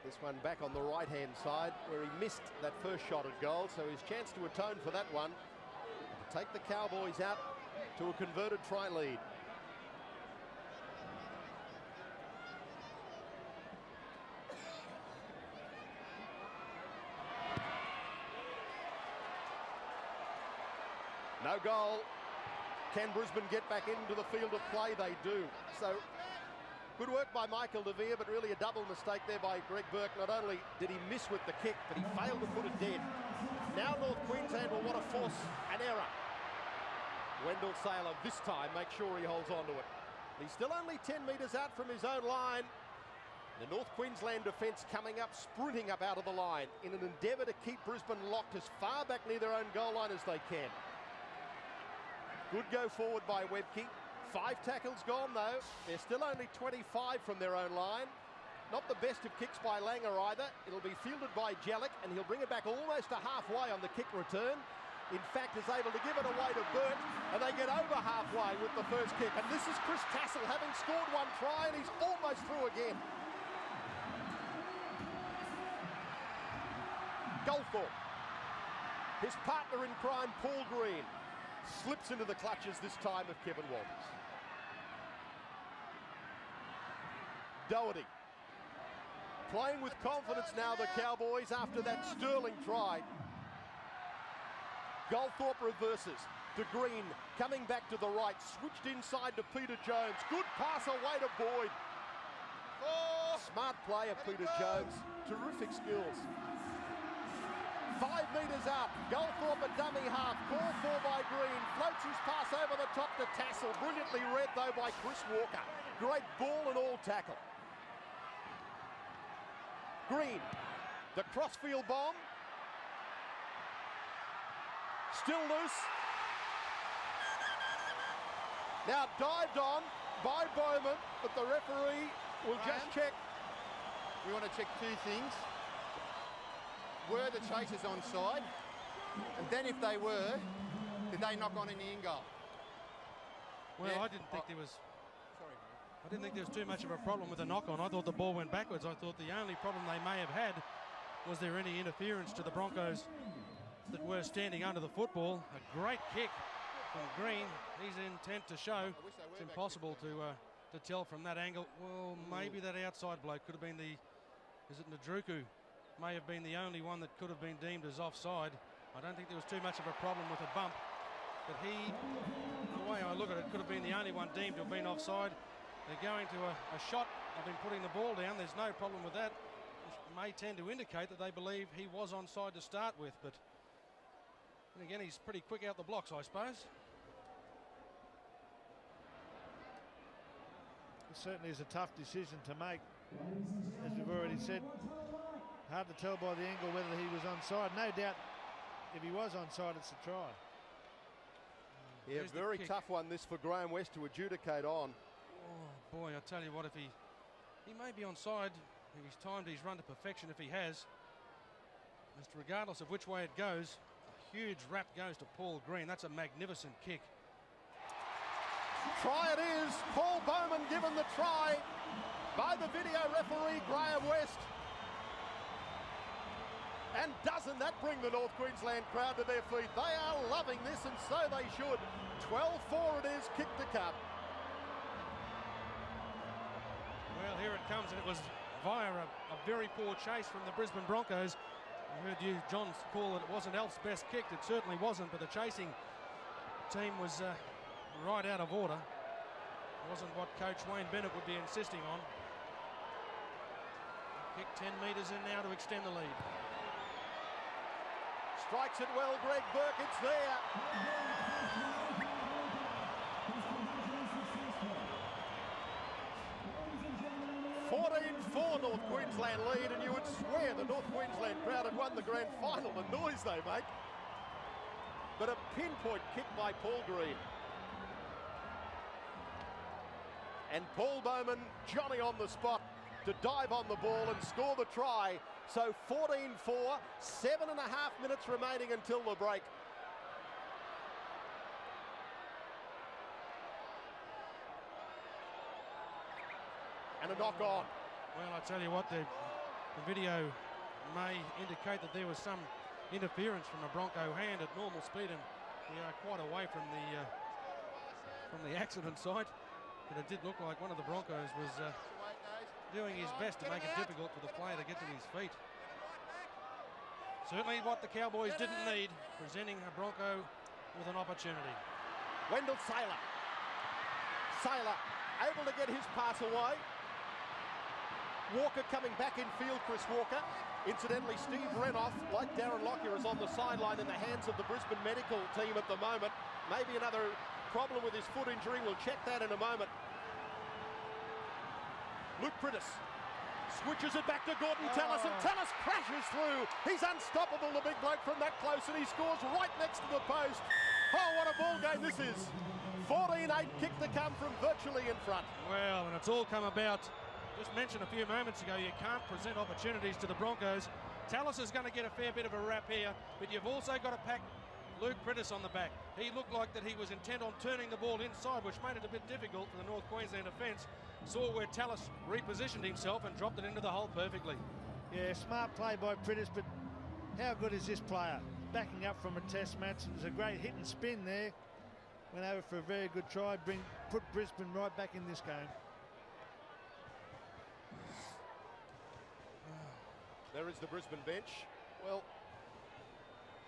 This one back on the right-hand side where he missed that first shot at goal. So his chance to atone for that one, to take the Cowboys out to a converted try lead. No goal. Can Brisbane get back into the field of play? They do. So good work by Michael De Vere, but really a double mistake there by Greg Burke. Not only did he miss with the kick, but he failed to put it dead. Now North Queensland will want to force an error. Wendell Saylor this time makes sure he holds on to it. He's still only 10 metres out from his own line. The North Queensland defence coming up, sprinting up out of the line in an endeavour to keep Brisbane locked as far back near their own goal line as they can. Good go forward by Webke. 5 tackles gone though. They're still only 25 from their own line. Not the best of kicks by Langer either. It'll be fielded by Jellick, and he'll bring it back almost to halfway on the kick return. In fact, is able to give it away to Burt, and they get over halfway with the first kick. And this is Chris Tassel having scored one try, and he's almost through again. Goldthorpe. His partner in crime, Paul Green, slips into the clutches this time of Kevin Walters. Doherty. Playing with confidence now, the Cowboys, after that sterling try. Goldthorpe reverses to Green, coming back to the right, switched inside to Peter Jones. Good pass away to Boyd. Oh, smart player, Peter Jones. Terrific skills. 5 metres out, Goldthorpe a dummy half, call for by Green, floats his pass over the top to Tassel. Brilliantly read though by Chris Walker. Great ball and all tackle. Green, the crossfield bomb. Still loose. Now dived on by Bowman, but the referee will just check. We want to check 2 things. Were the chasers onside? And then if they were, did they knock on in the in goal? Well, Yeah. I didn't think there was... Sorry, mate. I didn't think there was too much of a problem with the knock-on. I thought the ball went backwards. I thought the only problem they may have had was there any interference to the Broncos that were standing under the football. A great kick from Green. He's intent to show. It's impossible to tell from that angle. Well, maybe that outside bloke could have been the... Is it Nadruku? May have been the only one that could have been deemed as offside. I don't think there was too much of a problem with a bump. But he, the way I look at it, could have been the only one deemed to have been offside. They're going to a shot of him putting the ball down. There's no problem with that. Which may tend to indicate that they believe he was onside to start with. But And again, he's pretty quick out the blocks, I suppose. It certainly is a tough decision to make. As we've already said, hard to tell by the angle whether he was onside. No doubt if he was onside, it's a try. Yeah, very tough one this for Graham West to adjudicate on. Oh boy, I tell you what, if he may be onside, if he's timed his run to perfection, if he has. Just regardless of which way it goes, a huge rap goes to Paul Green. That's a magnificent kick. Try it is. Paul Bowman given the try by the video referee Graham West. And doesn't that bring the North Queensland crowd to their feet? They are loving this, and so they should. 12-4 it is, kick to cup. Well, here it comes, and it was via a very poor chase from the Brisbane Broncos. I heard you, John, call it wasn't Alf's best kick. It certainly wasn't, but the chasing team was right out of order. It wasn't what Coach Wayne Bennett would be insisting on. Kick 10 metres in now to extend the lead. Strikes it well, Greg Burke, it's there. (14-4) North Queensland lead, and you would swear the North Queensland crowd had won the grand final, the noise they make. But a pinpoint kick by Paul Green. And Paul Bowman, Johnny on the spot to dive on the ball and score the try. So 14-4, 7.5 minutes remaining until the break. And a knock on. Well, I tell you what, the video may indicate that there was some interference from a Bronco hand at normal speed, and we are quite away from the accident site. But it did look like one of the Broncos was doing his best to make it difficult for the player to get to his feet. Certainly what the Cowboys didn't need, presenting a Bronco with an opportunity. Wendell Saylor. Saylor able to get his pass away. Walker coming back in field, Chris Walker. Incidentally, Steve Renoff, like Darren Lockyer, is on the sideline in the hands of the Brisbane medical team at the moment. Maybe another problem with his foot injury. We'll check that in a moment. Luke Prittis switches it back to Gordon Tallis, and Tallis crashes through. He's unstoppable, the big bloke, from that close, and he scores right next to the post. Oh, what a ball game this is. 14-8 kick to come from virtually in front. Well, and it's all come about. Just mentioned a few moments ago, you can't present opportunities to the Broncos. Tallis is going to get a fair bit of a rap here, but you've also got to pack Luke Prittis on the back. He looked like that he was intent on turning the ball inside, which made it a bit difficult for the North Queensland defence. Saw where Tallis repositioned himself and dropped it into the hole perfectly. Yeah, smart play by Prittis, but how good is this player? Backing up from a test match. It was a great hit and spin there. Went over for a very good try, put Brisbane right back in this game. There is the Brisbane bench. Well,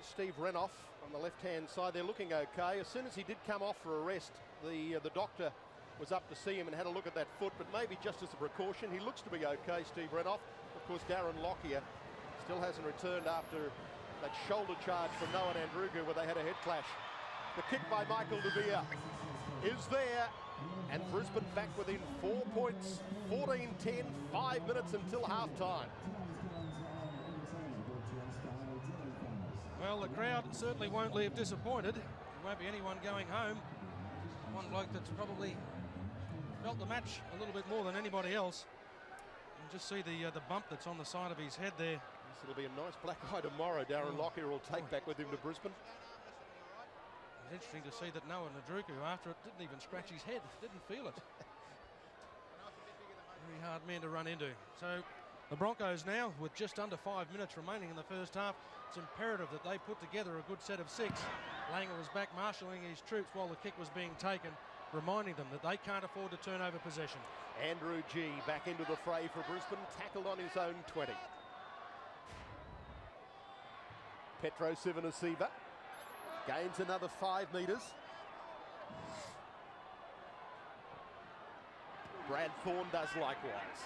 Steve Renoff on the left-hand side, they're looking okay. As soon as he did come off for a rest, the doctor was up to see him and had a look at that foot, but maybe just as a precaution. He looks to be okay, Steve Renoff. Of course, Darren Lockyer still hasn't returned after that shoulder charge from Noah Andrugu where they had a head clash. The kick by Michael De Vere is there, and Brisbane back within 4 points, 14-10, 5 minutes until half-time. Well, the crowd certainly won't leave disappointed. There won't be anyone going home. One bloke that's probably felt the match a little bit more than anybody else. And just see the bump that's on the side of his head there. This will be a nice black eye tomorrow. Darren Lockyer will take back with him to Brisbane. It's interesting to see that Noah Nadruku, after it, didn't even scratch his head, didn't feel it. Very hard man to run into. So the Broncos now, with just under 5 minutes remaining in the first half, it's imperative that they put together a good set of six. Langer was back marshalling his troops while the kick was being taken, reminding them that they can't afford to turn over possession. Andrew G back into the fray for Brisbane, tackled on his own 20. Petro Sivanasiva gains another 5 metres. Brad Thorne does likewise.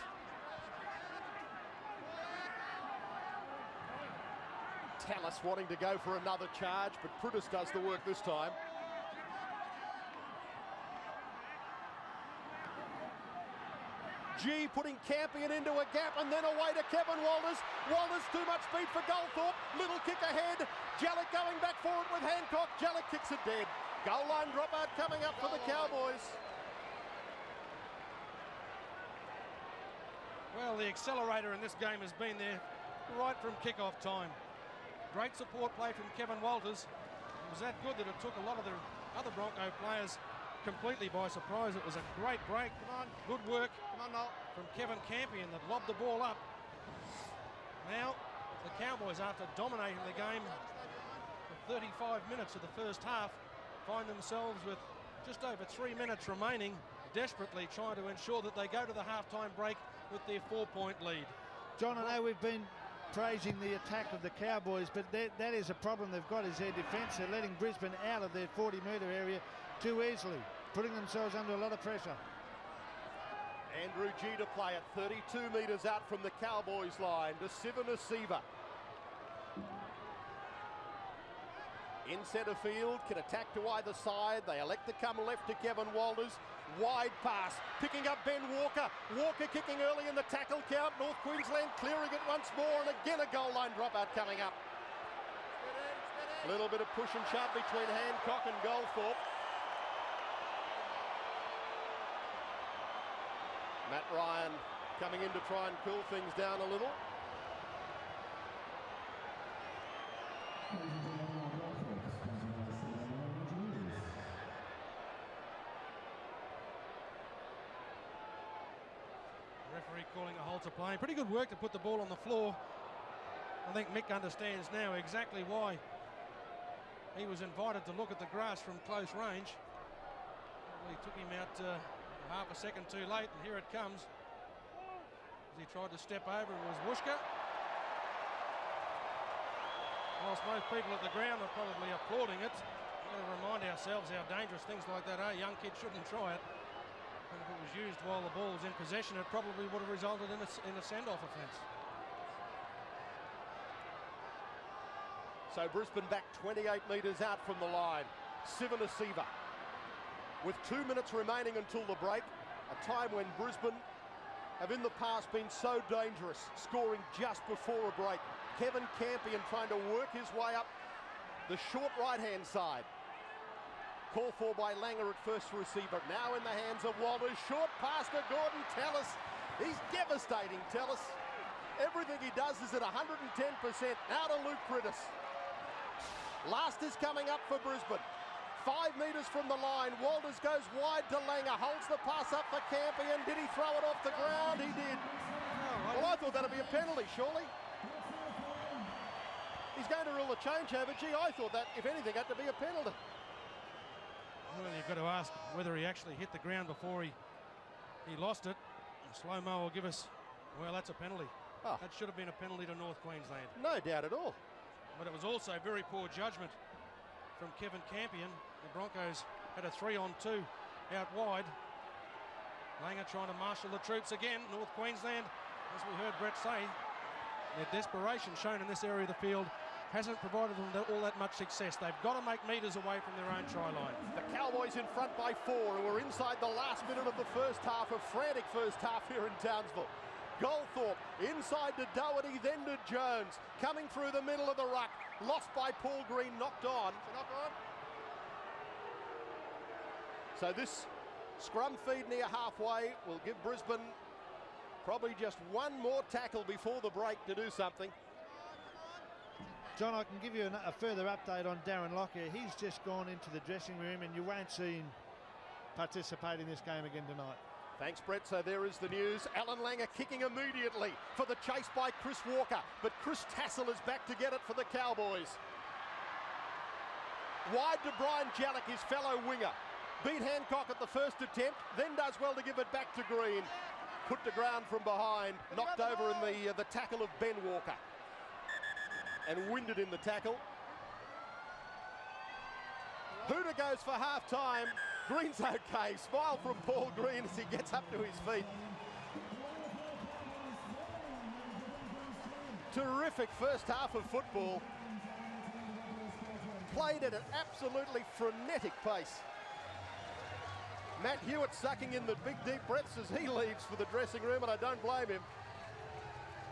Tallis wanting to go for another charge, but Prudis does the work this time. G putting Campion into a gap and then away to Kevin Walters. Walters too much speed for Goldthorpe. Little kick ahead. Jallick going back for it with Hancock. Jallick kicks it dead. Goal line dropout coming up for the Cowboys. Well, the accelerator in this game has been there right from kick-off time. Great support play from Kevin Walters. It was that good that it took a lot of the other Bronco players completely by surprise. It was a great break. Come on. Good work. Come on, Noel. From Kevin Campion that lobbed the ball up. Now, the Cowboys, after dominating the game for 35 minutes of the first half, find themselves with just over 3 minutes remaining, desperately trying to ensure that they go to the halftime break with their 4-point lead. John, I know we've been praising the attack of the Cowboys, but that is a problem they've got, is their defence. They're letting Brisbane out of their 40-metre area too easily, putting themselves under a lot of pressure. Andrew G to play at 32 metres out from the Cowboys line to Sivanasiva. In centre field, can attack to either side. They elect to come left to Kevin Walters. Wide pass, picking up Ben Walker. Walker kicking early in the tackle count. North Queensland clearing it once more, and again a goal line dropout coming up. A little bit of push and shove between Hancock and Goldthorpe. Matt Ryan coming in to try and cool things down a little. Referee calling a halter play. Pretty good work to put the ball on the floor. I think Mick understands now exactly why he was invited to look at the grass from close range. Well, he took him out half a second too late, and here it comes. As he tried to step over, it was Wushka. Whilst most people at the ground are probably applauding it, we've got to remind ourselves how dangerous things like that are. Young kids shouldn't try it. And if it was used while the ball was in possession, it probably would have resulted in a send-off offence. So Brisbane back 28 metres out from the line. Sivanasiva. With 2 minutes remaining until the break, a time when Brisbane have in the past been so dangerous, scoring just before a break. Kevin Campion trying to work his way up the short right-hand side. Call for by Langer at first receiver. Now in the hands of Walters. Short pass to Gordon Tallis. He's devastating, Tallis. Everything he does is at 110%. Now to Luke Prudis. Last is coming up for Brisbane. 5 metres from the line. Walters goes wide to Langer. Holds the pass up for Campion. Did he throw it off the ground? He did. Well, I thought that'd be a penalty, surely. He's going to rule a changeover. Gee, I thought that, if anything, had to be a penalty. Well, you've got to ask whether he actually hit the ground before he lost it. Slow-mo will give us, well, that's a penalty. Oh. That should have been a penalty to North Queensland. No doubt at all. But it was also very poor judgment from Kevin Campion. The Broncos had a 3-on-2 out wide. Langer trying to marshal the troops again. North Queensland, as we heard Brett say, their desperation shown in this area of the field hasn't provided them all that much success. They've got to make metres away from their own try line. The Cowboys in front by 4, and we're inside the last minute of the first half, a frantic first half here in Townsville. Goldthorpe inside to Doherty, then to Jones. Coming through the middle of the ruck. Lost by Paul Green, knocked on. So this scrum feed near halfway will give Brisbane probably just one more tackle before the break to do something. John, I can give you a further update on Darren Lockyer. He's just gone into the dressing room, and you won't see him participate in this game again tonight. Thanks, Brett. So there is the news. Alan Langer kicking immediately for the chase by Chris Walker. But Chris Tassel is back to get it for the Cowboys. Wide to Brian Jallick, his fellow winger. Beat Hancock at the first attempt, then does well to give it back to Green. Put to ground from behind. Knocked over in the tackle of Ben Walker. And winded in the tackle. Hooter goes for half-time. Green's okay. Smile from Paul Green as he gets up to his feet. Terrific first half of football. played at an absolutely frenetic pace. Matt Hewitt sucking in the big deep breaths as he leaves for the dressing room, and I don't blame him.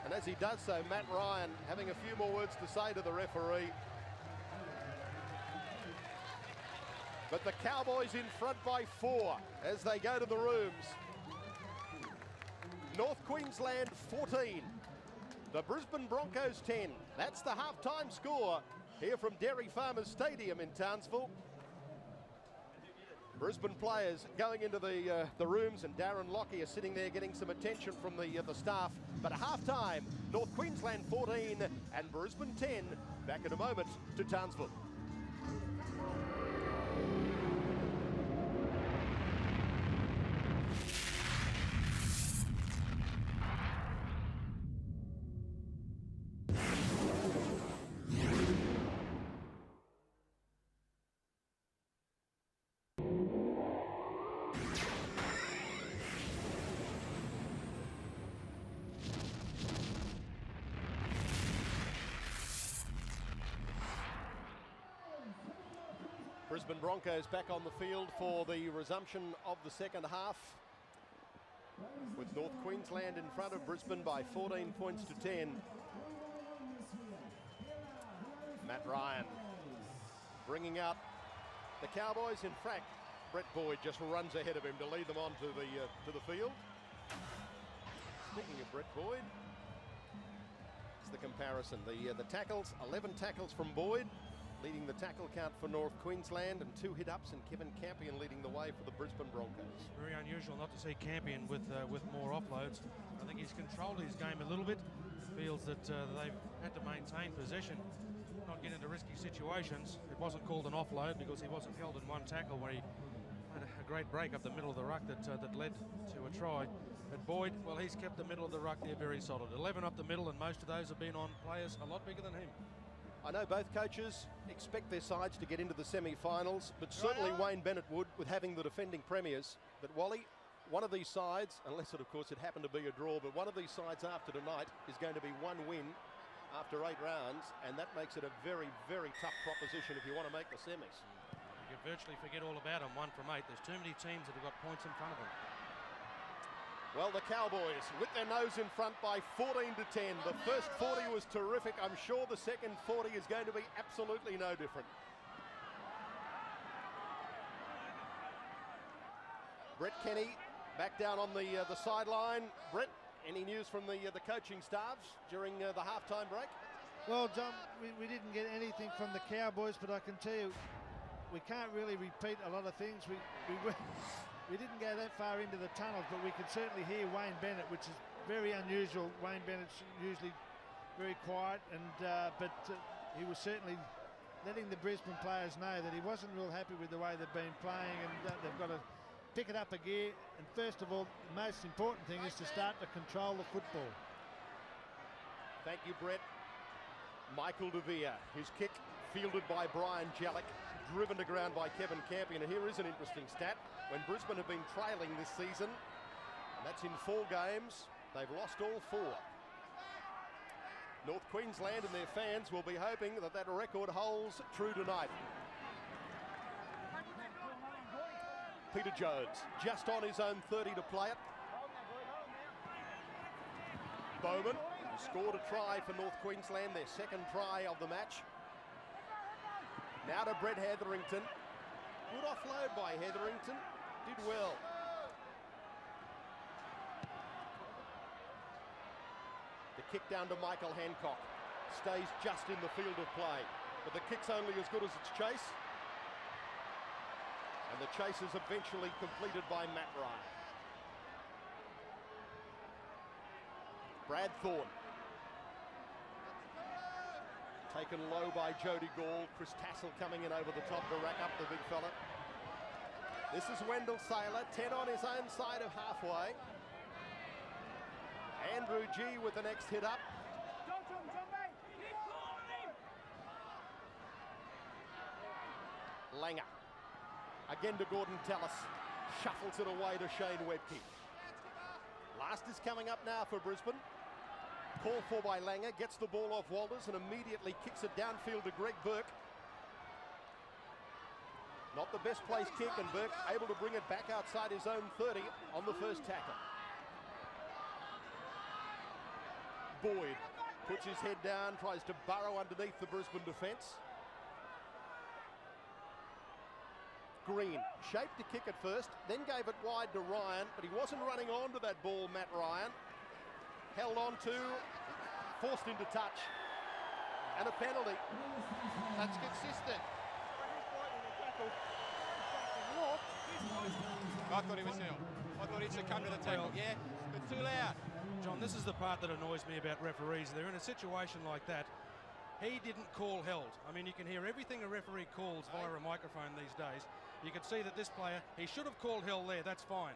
And as he does so, Matt Ryan having a few more words to say to the referee. But the Cowboys in front by 4 as they go to the rooms. North Queensland 14, the Brisbane Broncos 10. That's the half-time score here from Dairy Farmers Stadium in Townsville. Brisbane players going into the rooms, and Darren Lockyer sitting there getting some attention from the staff. But at half-time, North Queensland 14 and Brisbane 10. Back in a moment to Townsville. Brisbane Broncos back on the field for the resumption of the second half, with North Queensland in front of Brisbane by 14 points to 10. Matt Ryan bringing out the Cowboys. In fact, Brett Boyd just runs ahead of him to lead them on to the field. Speaking of Brett Boyd, it's the comparison. The tackles, 11 tackles from Boyd, leading the tackle count for North Queensland, and 2 hit-ups, and Kevin Campion leading the way for the Brisbane Broncos. Very unusual not to see Campion with more offloads. I think he's controlled his game a little bit. Feels that they've had to maintain possession, not get into risky situations. It wasn't called an offload because he wasn't held in one tackle where he had a great break up the middle of the ruck that led to a try. But Boyd, well, he's kept the middle of the ruck there very solid. 11 up the middle, and most of those have been on players a lot bigger than him. I know both coaches expect their sides to get into the semi-finals, but certainly Wayne Bennett would, with having the defending premiers. But Wally, one of these sides, unless it of course it happened to be a draw, but one of these sides after tonight is going to be 1 win after 8 rounds, and that makes it a very, very tough proposition if you want to make the semis. You can virtually forget all about them, 1 from 8. There's too many teams that have got points in front of them. Well, the Cowboys with their nose in front by 14 to 10. The first 40 was terrific. I'm sure the second 40 is going to be absolutely no different. Brett Kenny back down on the sideline. Brett, any news from the coaching staffs during the halftime break? Well, John, we didn't get anything from the Cowboys, but I can tell you we can't really repeat a lot of things. We didn't go that far into the tunnels, but we could certainly hear Wayne Bennett, which is very unusual. Wayne Bennett's usually very quiet, and but he was certainly letting the Brisbane players know that he wasn't real happy with the way they've been playing, and they've got to pick it up a gear. And first of all, the most important thing is to start to control the football. Thank you, Brett. Michael DeVere, his kick fielded by Brian Jellick, driven to ground by Kevin Campion. And here is an interesting stat. When Brisbane have been trailing this season, and that's in 4 games, they've lost all 4. North Queensland and their fans will be hoping that that record holds true tonight. Peter Jones just on his own 30 to play it. Bowman, who scored a try for North Queensland, their second try of the match. Now to Brett Hetherington. Good offload by Hetherington. Did well. The kick down to Michael Hancock. Stays just in the field of play. But the kick's only as good as its chase. And the chase is eventually completed by Matt Ryan. Brad Thorne. Taken low by Jody Gall. Chris Tassel coming in over the top to rack up the big fella. This is Wendell Saylor, 10 on his own side of halfway. Andrew G with the next hit up. Langer. Again to Gordon Tallis. Shuffles it away to Shane Webke. Last is coming up now for Brisbane. Call for by Langer. Gets the ball off Walters and immediately kicks it downfield to Greg Burke. Not the best placed kick, and Burke able to bring it back outside his own 30 on the first tackle. Boyd puts his head down, tries to burrow underneath the Brisbane defence. Green shaped to kick it first, then gave it wide to Ryan, but he wasn't running onto that ball, Matt Ryan. Held on to, forced into touch, and a penalty. That's consistent. I thought he was nil. I thought he'd succumb to the tackle. Yeah, but too loud. John, this is the part that annoys me about referees. They're in a situation like that. He didn't call held. I mean, you can hear everything a referee calls via a microphone these days. You can see that this player, he should have called held there, that's fine.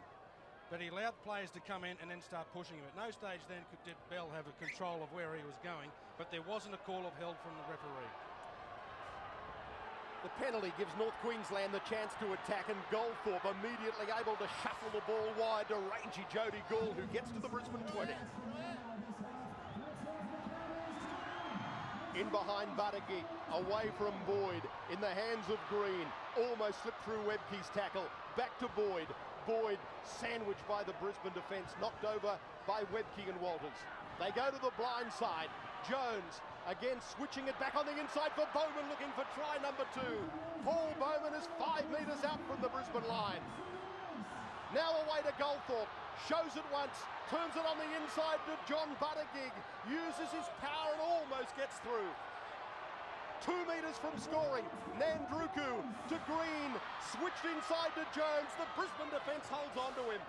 But he allowed players to come in and then start pushing him. At no stage then did Bell have a control of where he was going, but there wasn't a call of held from the referee. The penalty gives North Queensland the chance to attack, and Goldthorpe immediately able to shuffle the ball wide to rangy Jody Gould, who gets to the Brisbane 20. In behind Buttigieg, away from Boyd, in the hands of Green, almost slipped through Webke's tackle, back to Boyd. Boyd sandwiched by the Brisbane defence, knocked over by Webke and Walters. They go to the blind side. Jones again switching it back on the inside for Bowman, looking for try number 2. Paul Bowman is 5 metres out from the Brisbane line. Now away to Goldthorpe, shows it once, turns it on the inside to John Buttigieg, uses his power and almost gets through. 2 metres from scoring, Nandruku to Green, switched inside to Jones, the Brisbane defence holds on to him.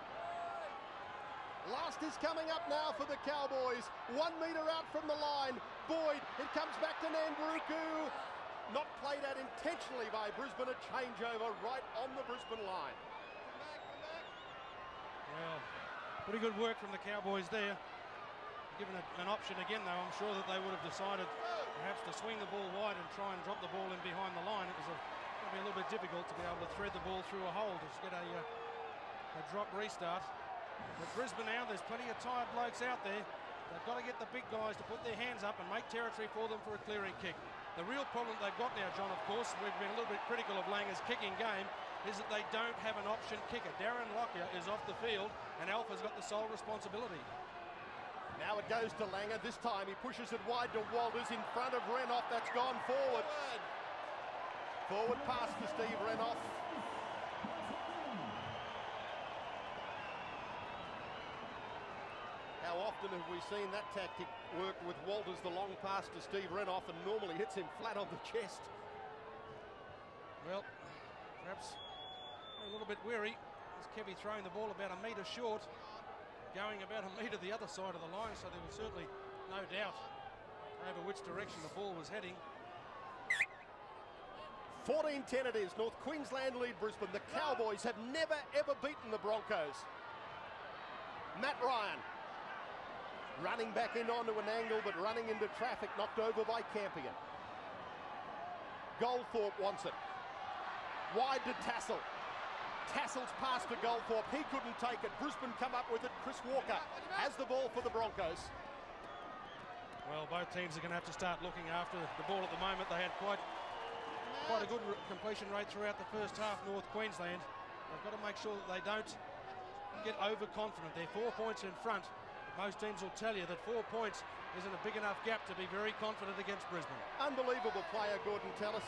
Last is coming up now for the Cowboys, 1 metre out from the line. Boyd, it comes back to Nandruku. Not played out intentionally by Brisbane, a changeover right on the Brisbane line. Well, pretty good work from the Cowboys there. Given an option again though, I'm sure that they would have decided perhaps to swing the ball wide and try and drop the ball in behind the line. It was going to be a little bit difficult to be able to thread the ball through a hole to get a drop restart. But Brisbane now, there's plenty of tired blokes out there. They've got to get the big guys to put their hands up and make territory for them for a clearing kick. The real problem they've got now, John, of course, we've been a little bit critical of Langer's kicking game, is that they don't have an option kicker. Darren Lockyer is off the field and Alpha's got the sole responsibility. Now it goes to Langer. This time he pushes it wide to Walters in front of Renouf. That's gone forward. Forward pass to Steve Renouf. How often have we seen that tactic work with Walters, the long pass to Steve Renouf, and normally hits him flat on the chest. Well, perhaps a little bit weary. As Kevy throwing the ball about a metre short, going about a metre the other side of the line, so there was certainly no doubt over which direction the ball was heading. 14-10 it is. North Queensland lead Brisbane. The Cowboys have never, ever beaten the Broncos. Matt Ryan running back in onto an angle, but running into traffic, knocked over by Campion. Goldthorpe wants it. Wide to Tassel. Tassel's pass to Goldthorpe. He couldn't take it. Brisbane come up with it. Chris Walker has the ball for the Broncos. Well, both teams are going to have to start looking after the ball at the moment. They had quite a good completion rate throughout the first half, North Queensland. They've got to make sure that they don't get overconfident. They're 4 points in front. Most teams will tell you that 4 points isn't a big enough gap to be very confident against Brisbane. Unbelievable player, Gordon Tallis.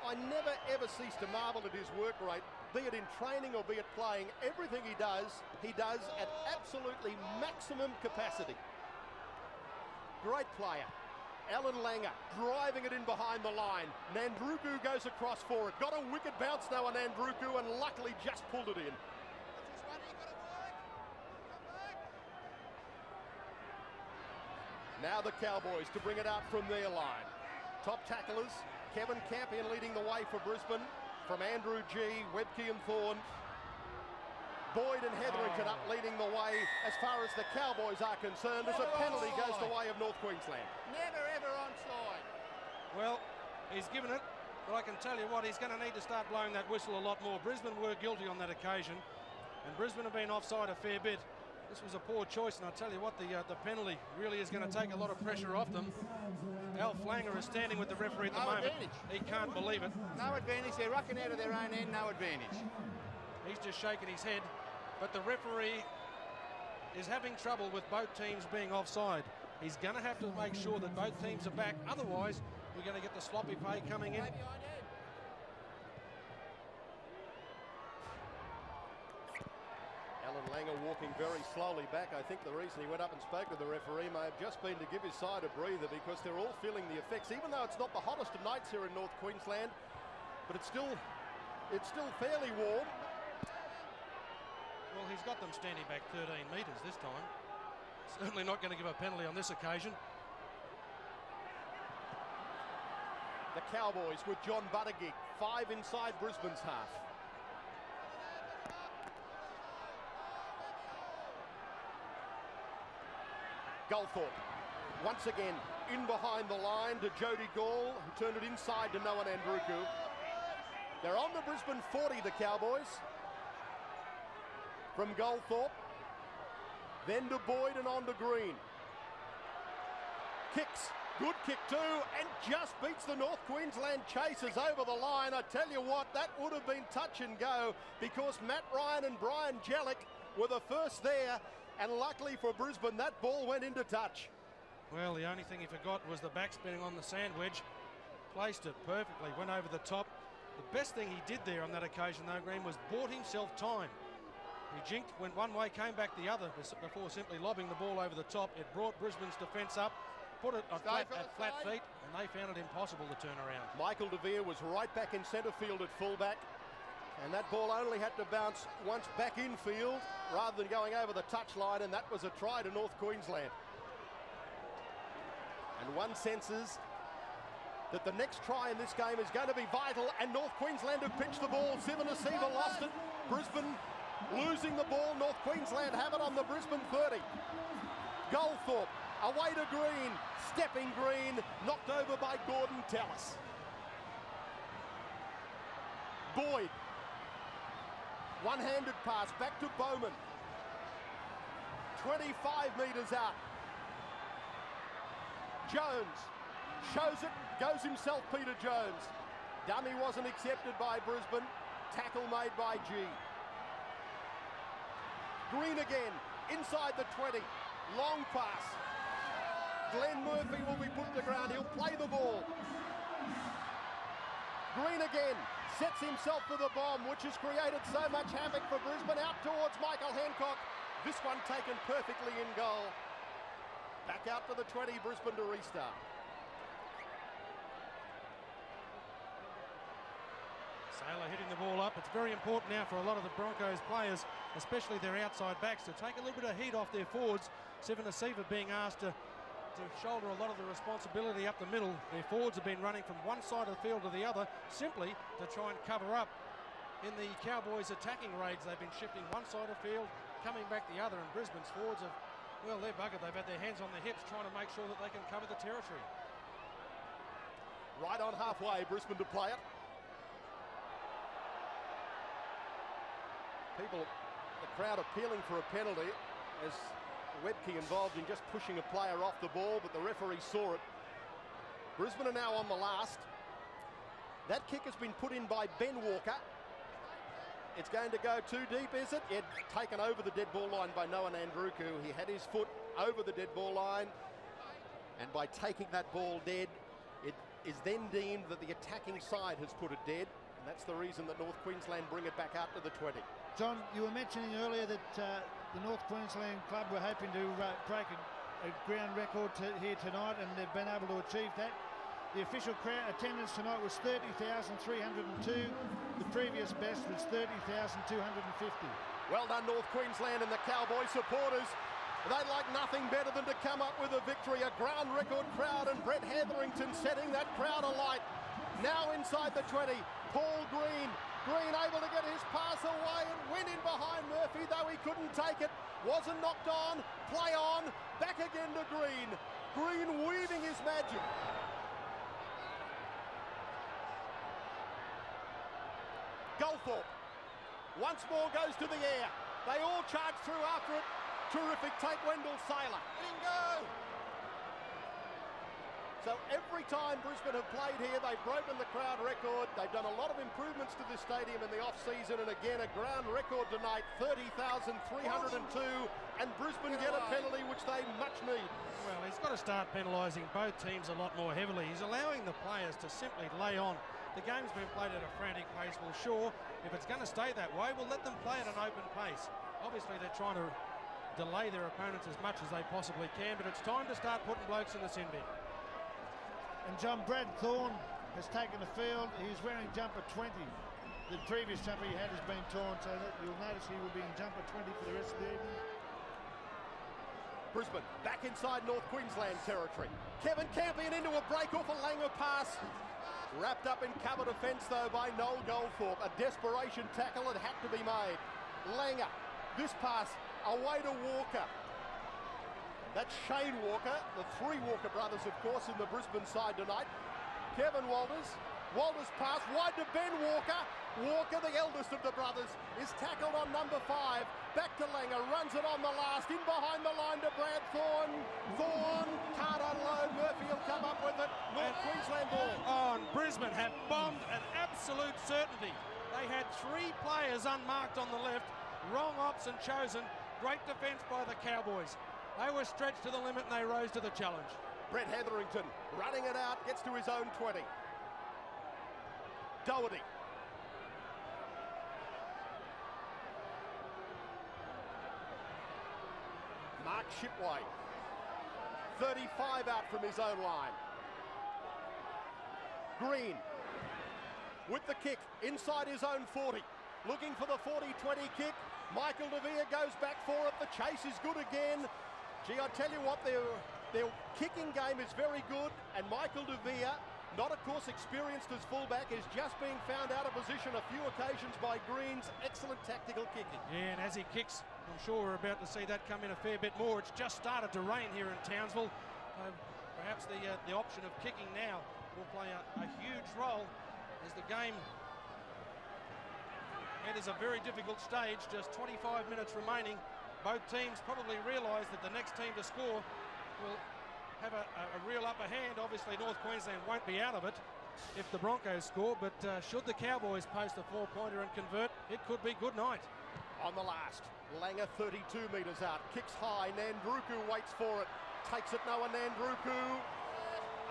I never ever cease to marvel at his work rate, be it in training or be it playing. Everything he does at absolutely maximum capacity. Great player. Alan Langer driving it in behind the line. Nandruku goes across for it. Got a wicked bounce now on Nandruku and luckily just pulled it in. Now the Cowboys to bring it out from their line. Top tacklers, Kevin Campion leading the way for Brisbane from Andrew G, Webke and Thorne. Boyd and Hetherington up leading the way as far as the Cowboys are concerned as a penalty goes the way of North Queensland. Never ever onside. Well, he's given it, but I can tell you what, he's going to need to start blowing that whistle a lot more. Brisbane were guilty on that occasion, and Brisbane have been offside a fair bit. This was a poor choice, and I tell you what, the penalty really is going to take a lot of pressure off them. Al Flanger is standing with the referee at the moment. Advantage. He can't believe it. No advantage. They're rucking out of their own end. No advantage. He's just shaking his head, but the referee is having trouble with both teams being offside. He's going to have to make sure that both teams are back. Otherwise, we're going to get the sloppy play coming in. Alan Langer walking very slowly back. I think the reason he went up and spoke to the referee may have just been to give his side a breather, because they're all feeling the effects, even though it's not the hottest of nights here in North Queensland, but it's still fairly warm. Well, he's got them standing back 13 metres this time. Certainly not going to give a penalty on this occasion. The Cowboys with John Buttigieg, 5 inside Brisbane's half. Goldthorpe, once again, in behind the line to Jody Gall, who turned it inside to Noah Nandruku. They're on the Brisbane 40, the Cowboys. From Goldthorpe, then to Boyd and on to Green. Kicks, good kick too, and just beats the North Queensland chasers over the line. I tell you what, that would have been touch and go, because Matt Ryan and Brian Jellick were the first there, and luckily for Brisbane, that ball went into touch. Well, the only thing he forgot was the backspinning on the sand wedge. Placed it perfectly, went over the top. The best thing he did there on that occasion, though, Green, was bought himself time. He jinked, went one way, came back the other before simply lobbing the ball over the top. It brought Brisbane's defence up, put it on flat feet, and they found it impossible to turn around. Michael De Vere was right back in centre field at fullback, and that ball only had to bounce once back in field rather than going over the touchline, and that was a try to North Queensland. And one senses that the next try in this game is going to be vital, and North Queensland have pitched the ball. Sivanasiva lost it. Brisbane losing the ball. North Queensland have it on the Brisbane 30. Goldthorpe away to Green. Stepping Green, knocked over by Gordon Tallis. Boyd. One-handed pass back to Bowman. 25 metres out. Jones shows it, goes himself, Peter Jones. Dummy wasn't accepted by Brisbane. Tackle made by G. Green again, inside the 20. Long pass. Glenn Murphy will be put to the ground. He'll play the ball. Green again, sets himself for the bomb, which has created so much havoc for Brisbane. Out towards Michael Hancock. This one taken perfectly in goal. Back out to the 20, Brisbane to restart. Saylor hitting the ball up. It's very important now for a lot of the Broncos players, especially their outside backs, to take a little bit of heat off their forwards. Sivanasiva being asked to shoulder a lot of the responsibility up the middle. Their forwards have been running from one side of the field to the other, simply to try and cover up in the Cowboys' attacking raids. They've been shifting one side of the field, coming back the other, and Brisbane's forwards have, well, they're buggered. They've had their hands on their hips trying to make sure that they can cover the territory. Right on halfway, Brisbane to play it. The crowd appealing for a penalty as Webke involved in just pushing a player off the ball, but the referee saw it. Brisbane are now on the last. That kick has been put in by Ben Walker. It's going to go too deep, is it? It taken over the dead ball line by Noah Nandruku. He had his foot over the dead ball line, and by taking that ball dead, it is then deemed that the attacking side has put it dead, and that's the reason that North Queensland bring it back out to the 20. John, you were mentioning earlier that the North Queensland club were hoping to break a ground record here tonight, and they've been able to achieve that. The official crowd attendance tonight was 30,302. The previous best was 30,250. Well done, North Queensland and the Cowboy supporters. They'd like nothing better than to come up with a victory. A ground record crowd, and Brett Hetherington setting that crowd alight. Now inside the 20, Paul Green. Green able to get his pass away and went in behind Murphy, though he couldn't take it. Wasn't knocked on. Play on. Back again to Green. Green weaving his magic. Goldthorpe once more goes to the air. They all charge through after it. Terrific take, Wendell Saylor. Bingo! So every time Brisbane have played here, they've broken the crowd record. They've done a lot of improvements to this stadium in the off-season, and again, a ground record tonight, 30,302, and Brisbane get a penalty, which they much need. Well, he's got to start penalising both teams a lot more heavily. He's allowing the players to simply lay on. The game's been played at a frantic pace. Well, sure, if it's going to stay that way, we'll let them play at an open pace. Obviously, they're trying to delay their opponents as much as they possibly can, but it's time to start putting blokes in the sin bin. And John, Brad Thorne has taken the field. He's wearing jumper 20. The previous jumper he had has been torn, so that you'll notice he will be in jumper 20 for the rest of the evening. Brisbane back inside North Queensland territory. Kevin Campion into a break off a Langer pass. Wrapped up in cover defence though by Noel Goldthorpe. A desperation tackle that had to be made. Langer, this pass away to Walker. That's Shane Walker, the three Walker brothers, of course, in the Brisbane side tonight. Kevin Walters. Walters pass wide to Ben Walker. Walker, the eldest of the brothers, is tackled on number 5. Back to Langer, runs it on the last, in behind the line to Brad Thorne. Thorne can't unload. Murphy will come up with it. North Queensland ball. Oh, and Brisbane have bombed an absolute certainty. They had 3 players unmarked on the left. Wrong option chosen. Great defence by the Cowboys. They were stretched to the limit and they rose to the challenge. Brett Hetherington running it out, gets to his own 20. Doherty. Mark Shipway. 35 out from his own line. Green with the kick inside his own 40. Looking for the 40-20 kick. Michael De Vere goes back for it. The chase is good again. Gee, I tell you what, their kicking game is very good, and Michael De Vere, not of course experienced as fullback, is just being found out of position a few occasions by Green's excellent tactical kicking. Yeah, and as he kicks, I'm sure we're about to see that come in a fair bit more. It's just started to rain here in Townsville. Perhaps the option of kicking now will play a huge role as the game enters a very difficult stage. Just 25 minutes remaining. Both teams probably realise that the next team to score will have a real upper hand. Obviously, North Queensland won't be out of it if the Broncos score, but should the Cowboys post a 4-pointer and convert, it could be good night. On the last, Langer 32 metres out, kicks high, Nandruku waits for it, takes it Noah Nandruku,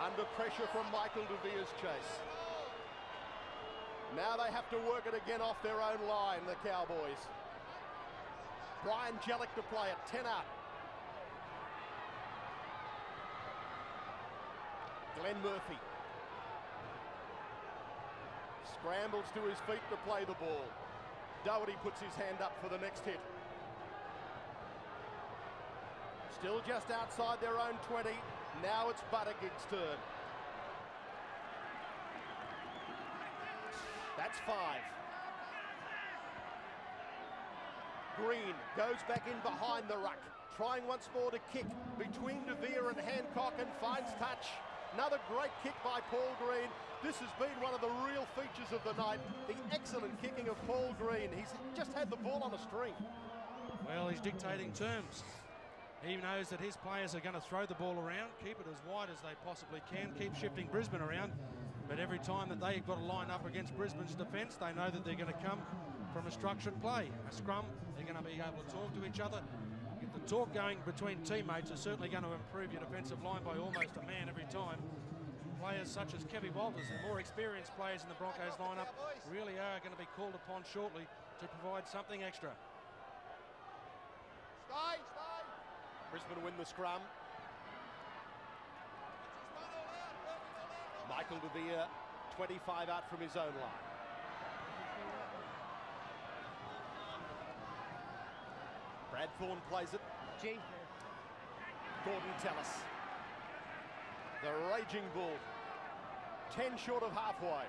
under pressure from Michael De Vere's chase. Now they have to work it again off their own line, the Cowboys. Brian Jellick to play it, 10 out. Glenn Murphy. Scrambles to his feet to play the ball. Doherty puts his hand up for the next hit. Still just outside their own 20. Now it's Buttigieg's turn. That's 5. Green goes back in behind the ruck, trying once more to kick between De Vere and Hancock and finds touch. Another great kick by Paul Green. This has been one of the real features of the night, the excellent kicking of Paul Green. He's just had the ball on a string. Well, he's dictating terms. He knows that his players are going to throw the ball around, keep it as wide as they possibly can, keep shifting Brisbane around. But every time that they've got to line up against Brisbane's defence, they know that they're going to come from a structured play. A scrum, they're going to be able to talk to each other. If the talk going between teammates is certainly going to improve your defensive line by almost a man every time. Players such as Kevin Walters, the more experienced players in the Broncos lineup, really are going to be called upon shortly to provide something extra. Stay. Brisbane win the scrum. Michael De Vere, 25 out from his own line. Brad Thorne plays it. Gordon Tallis. The Raging Bull. 10 short of halfway.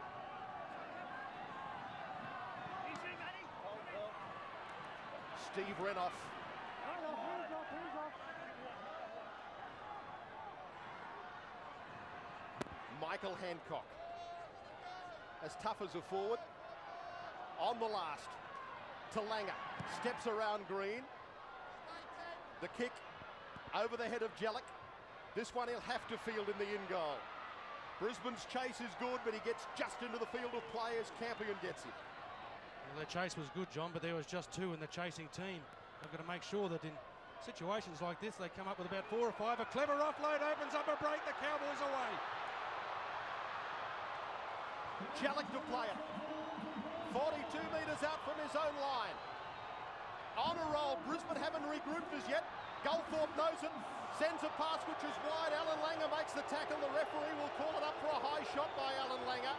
Steve Renoff. Michael Hancock. As tough as a forward. On the last. To Langer. Steps around Green. The kick over the head of Jellick. This one he'll have to field in the in goal. Brisbane's chase is good, but he gets just into the field of play as Campion gets him. Well, their chase was good, John, but there was just two in the chasing team. They've got to make sure that in situations like this, they come up with about 4 or 5. A clever offload opens up a break. The Cowboys away. Jellick to play it. 42 metres out from his own line. On a roll. Brisbane haven't regrouped as yet. Goldthorpe knows it. Sends a pass which is wide. Alan Langer makes the tackle. The referee will call it up for a high shot by Alan Langer.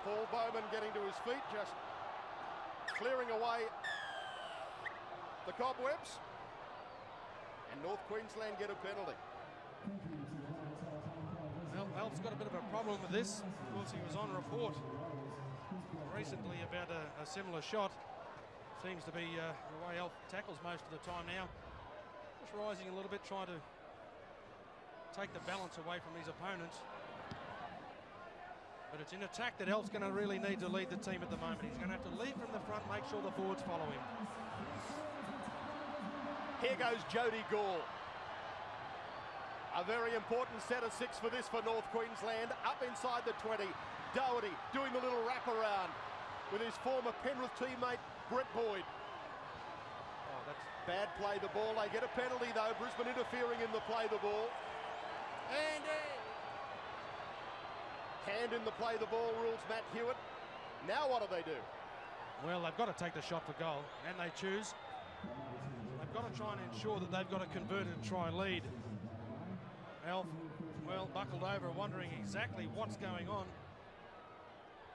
Paul Bowman getting to his feet, just clearing away the cobwebs. And North Queensland get a penalty. Well, Alf's got a bit of a problem with this. Of course, he was on report recently about a similar shot. Seems to be the way Alf tackles most of the time now. Just rising a little bit, trying to take the balance away from his opponents. But it's in attack that Alf's going to really need to lead the team at the moment. He's going to have to lead from the front, make sure the forwards follow him. Here goes Jody Gall. A very important set of 6 for this for North Queensland. Up inside the 20. Doherty doing the little wraparound with his former Penrith teammate Brett Boyd. Oh, that's bad play the ball. They get a penalty though. Brisbane interfering in the play the ball. And hand in the play the ball rules Matt Hewitt. Now what do they do? Well, they've got to take the shot for goal, and they choose. They've got to try and ensure that they've got a converted try lead. Alf, well, buckled over, wondering exactly what's going on.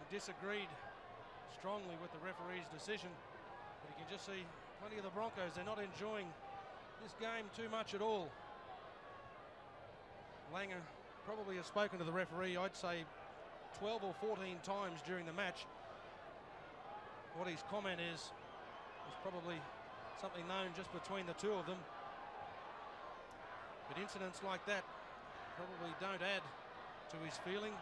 He disagreed strongly with the referee's decision, but you can just see plenty of the Broncos, they're not enjoying this game too much at all. Langer probably has spoken to the referee, I'd say 12 or 14 times during the match. What his comment is probably something known just between the two of them. But incidents like that probably don't add to his feeling.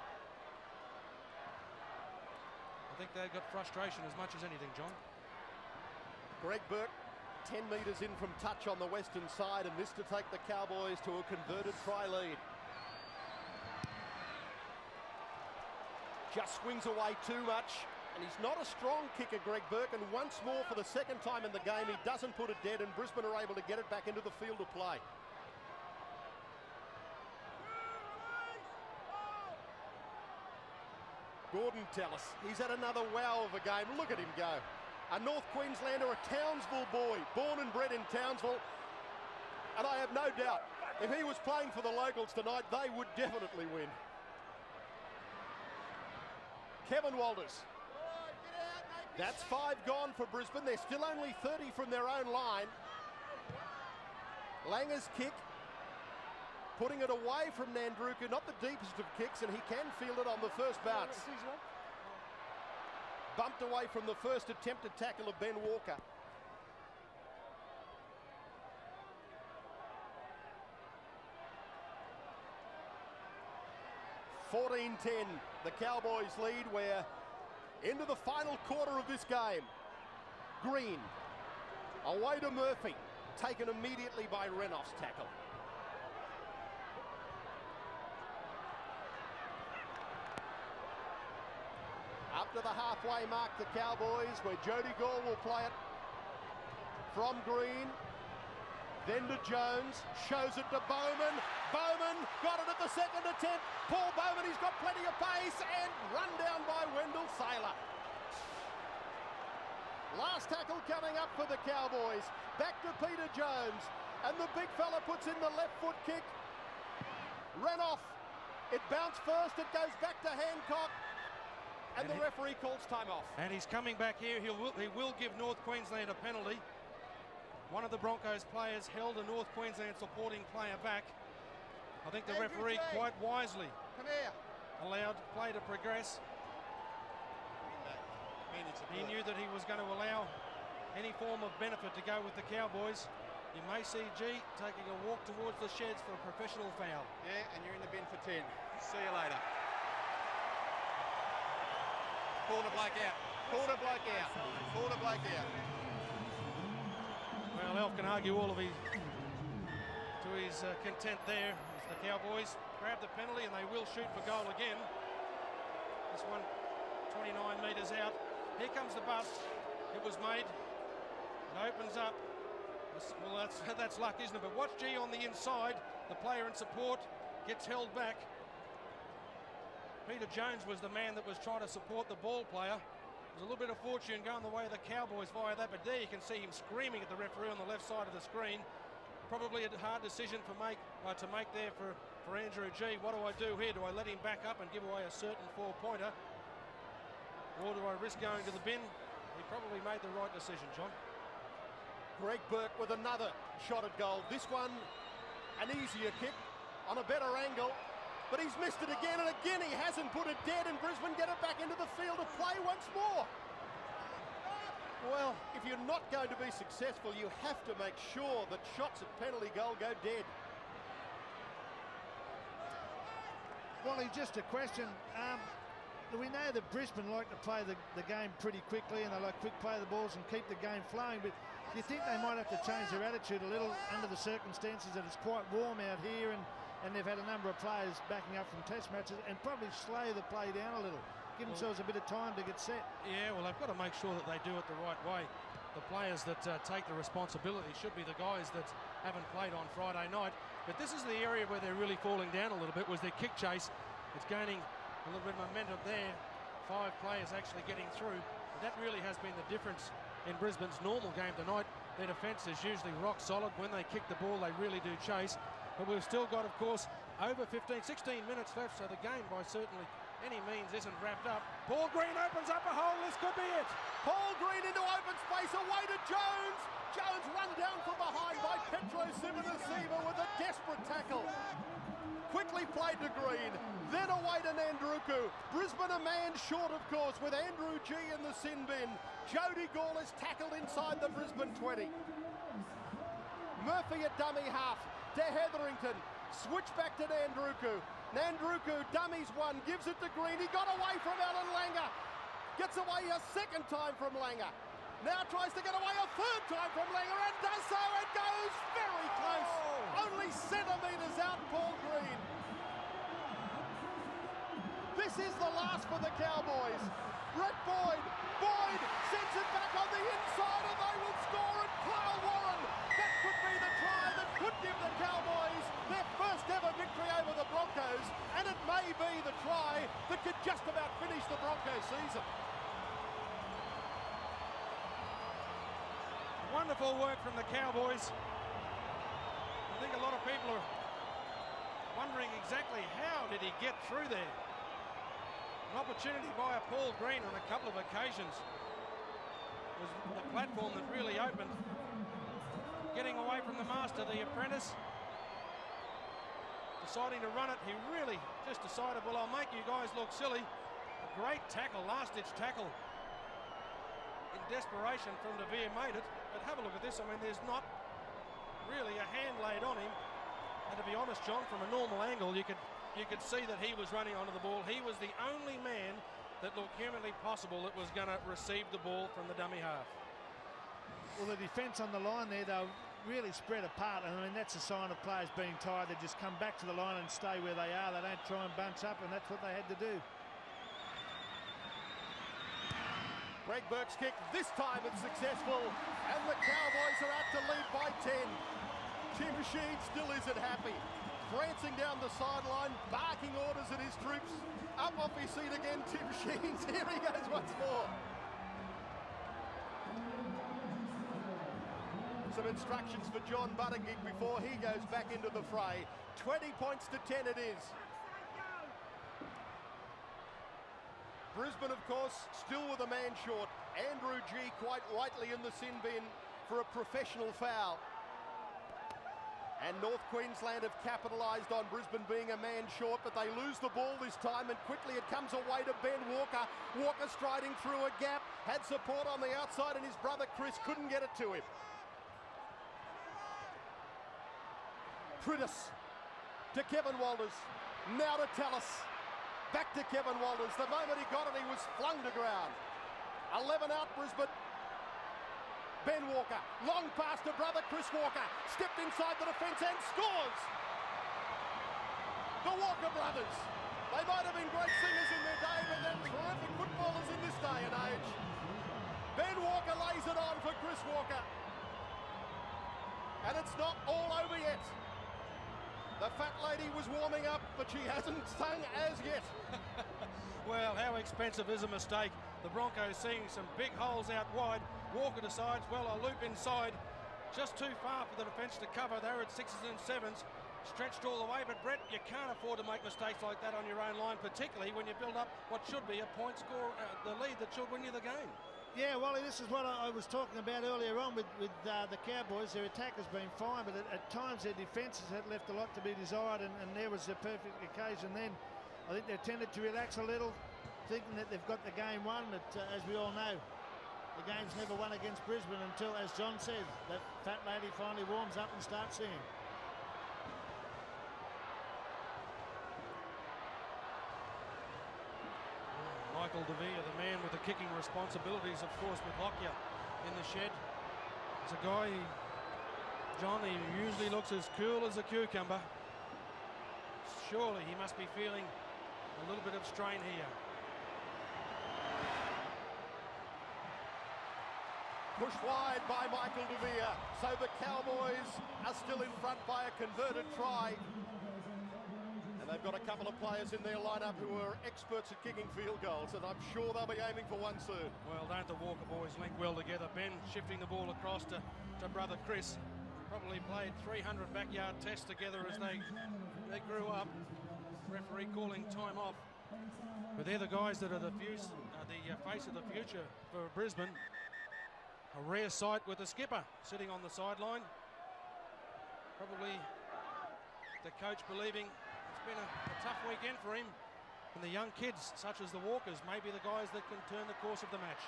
I think they've got frustration as much as anything, John. Greg Burke, 10 metres in from touch on the western side, and this to take the Cowboys to a converted try lead. Just swings away too much, and he's not a strong kicker, Greg Burke, and once more for the second time in the game he doesn't put it dead, and Brisbane are able to get it back into the field of play. Gordon Tallis, he's had another wow of a game. Look at him go. A North Queenslander, a Townsville boy, born and bred in Townsville, and I have no doubt if he was playing for the locals tonight they would definitely win. Kevin Walters. That's 5 gone for Brisbane. They're still only 30 from their own line. Langer's kick, putting it away from Nandruka, not the deepest of kicks, and he can field it on the first bounce. Bumped away from the first attempted tackle of Ben Walker. (14-10), the Cowboys lead. We're into the final quarter of this game. Green, away to Murphy, taken immediately by Renoff's tackle. Up to the halfway mark, the Cowboys, where Jody Gall will play it from Green. Then to Jones, shows it to Bowman. Bowman got it at the second attempt. Paul Bowman, he's got plenty of pace, and run down by Wendell Saylor. Last tackle coming up for the Cowboys. Back to Peter Jones, and the big fella puts in the left foot kick. Renoff, it bounced first, it goes back to Hancock, and the referee calls time off. And he's coming back here. He will give North Queensland a penalty. One of the Broncos players held a North Queensland supporting player back. I think the referee quite wisely allowed play to progress. He knew that he was going to allow any form of benefit to go with the Cowboys. You may see G taking a walk towards the sheds for a professional foul. Yeah, and you're in the bin for 10. See you later. Pull the bloke out. Pull the bloke out. Pull the bloke out. Well, Elf can argue all of his to his content there. As the Cowboys grab the penalty and they will shoot for goal again. This one 29 metres out. Here comes the bust. It was made. It opens up. Well, that's luck, isn't it? But watch G on the inside. The player in support gets held back. Peter Jones was the man that was trying to support the ball player. There's a little bit of fortune going the way of the Cowboys via that, but there you can see him screaming at the referee on the left side of the screen. Probably a hard decision to make there for Andrew G. What do I do here? Do I let him back up and give away a certain 4-pointer? Or do I risk going to the bin? He probably made the right decision, John. Greg Burke with another shot at goal. This one, an easier kick on a better angle, but he's missed it again, and again he hasn't put it dead, and Brisbane get it back into the field of play once more. Well, if you're not going to be successful, you have to make sure that shots at penalty goal go dead. Wally, just a question. We know that Brisbane like to play the game pretty quickly, and they like quick play the balls and keep the game flowing, but do you think they might have to change their attitude a little under the circumstances that it's quite warm out here, and they've had a number of players backing up from test matches, and probably slow the play down a little, give themselves a bit of time to get set? Yeah, well, they've got to make sure that they do it the right way. The players that take the responsibility should be the guys that haven't played on Friday night. But this is the area where they're really falling down a little bit, was their kick chase. It's gaining a little bit of momentum there. 5 players actually getting through. But that really has been the difference in Brisbane's normal game tonight. Their defence is usually rock solid. When they kick the ball, they really do chase. But we've still got, of course, over 16 minutes left, so the game by certainly any means isn't wrapped up. Paul Green opens up a hole. This could be it. Paul Green into open space, away to Jones. Jones run down from behind by Petro Sivanasiva with a desperate tackle. Quickly played to Green, then away to Nandruku. Brisbane a man short, of course, with Andrew G in the sin bin. Jody Gall is tackled inside the Brisbane 20. Murphy at dummy half to Hetherington. Switch back to Nandruku. Nandruku dummies one, gives it to Green. He got away from Alan Langer. Gets away a second time from Langer. Now tries to get away a third time from Langer and does so and goes very close. Only centimetres out, Paul Green. This is the last for the Cowboys. Brett Boyd. Boyd sends it back on the inside and they will score, and Kyle Warren. That could be the try that could give the Cowboys their first ever victory over the Broncos, and it may be the try that could just about finish the Broncos season. Wonderful work from the Cowboys. I think a lot of people are wondering exactly how did he get through there. An opportunity by a Paul Green on a couple of occasions was the platform that really opened. Getting away from the master, the apprentice. Deciding to run it, he really just decided, well, I'll make you guys look silly. A great tackle, last-ditch tackle. In desperation from De Vere made it, but have a look at this. I mean, there's not really a hand laid on him, and to be honest, John, from a normal angle you could see that he was running onto the ball. He was the only man that looked humanly possible that was going to receive the ball from the dummy half. Well, the defence on the line there, they were really spread apart, and I mean that's a sign of players being tired. They just come back to the line and stay where they are. They don't try and bunch up, and that's what they had to do. Greg Burke's kick, this time it's successful, and the Cowboys are out to lead by 10. Tim Sheen still isn't happy. Prancing down the sideline, barking orders at his troops. Up off his seat again, Tim Sheens. Here he goes once more. Some instructions for John Buttigieg before he goes back into the fray. 20 points to 10 it is. Brisbane, of course, still with a man short. Andrew G quite rightly in the sin bin for a professional foul. And North Queensland have capitalised on Brisbane being a man short, but they lose the ball this time, and quickly it comes away to Ben Walker. Walker striding through a gap, had support on the outside, and his brother Chris couldn't get it to him. Priddis to Kevin Walters, now to Tallis. Back to Kevin Walters. The moment he got it, he was flung to ground. 11 out, Brisbane. Ben Walker, long pass to brother Chris Walker, stepped inside the defence and scores! The Walker brothers. They might have been great singers in their day, but they're terrific footballers in this day and age. Ben Walker lays it on for Chris Walker. And it's not all over yet. The fat lady was warming up, but she hasn't sung as yet. Well, how expensive is a mistake? The Broncos seeing some big holes out wide. Walker decides, well, I'll loop inside. Just too far for the defence to cover. They're at 6s and 7s. Stretched all the way, but Brett, you can't afford to make mistakes like that on your own line, particularly when you build up what should be a point score, the lead that should win you the game. Yeah, Wally, this is what I was talking about earlier on with the Cowboys. Their attack has been fine, but at times their defences had left a lot to be desired, and there was a perfect occasion then. I think they tended to relax a little, thinking that they've got the game won, but as we all know, the game's never won against Brisbane until, as John said, that fat lady finally warms up and starts singing. Michael De Vere, the man with the kicking responsibilities, of course, with Lockyer in the shed. It's a guy, John, he usually looks as cool as a cucumber. Surely he must be feeling a little bit of strain here. Pushed wide by Michael De Vere. So the Cowboys are still in front by a converted try. And they've got a couple of players in their lineup who are experts at kicking field goals, and I'm sure they'll be aiming for one soon. Well, don't the Walker boys link well together? Ben shifting the ball across to brother Chris. Probably played 300 backyard tests together as they grew up. Referee calling time off. But they're the guys that are the face of the future for Brisbane. A rare sight with the skipper sitting on the sideline. Probably the coach believing it's been a tough weekend for him. And the young kids, such as the Walkers, may be the guys that can turn the course of the match.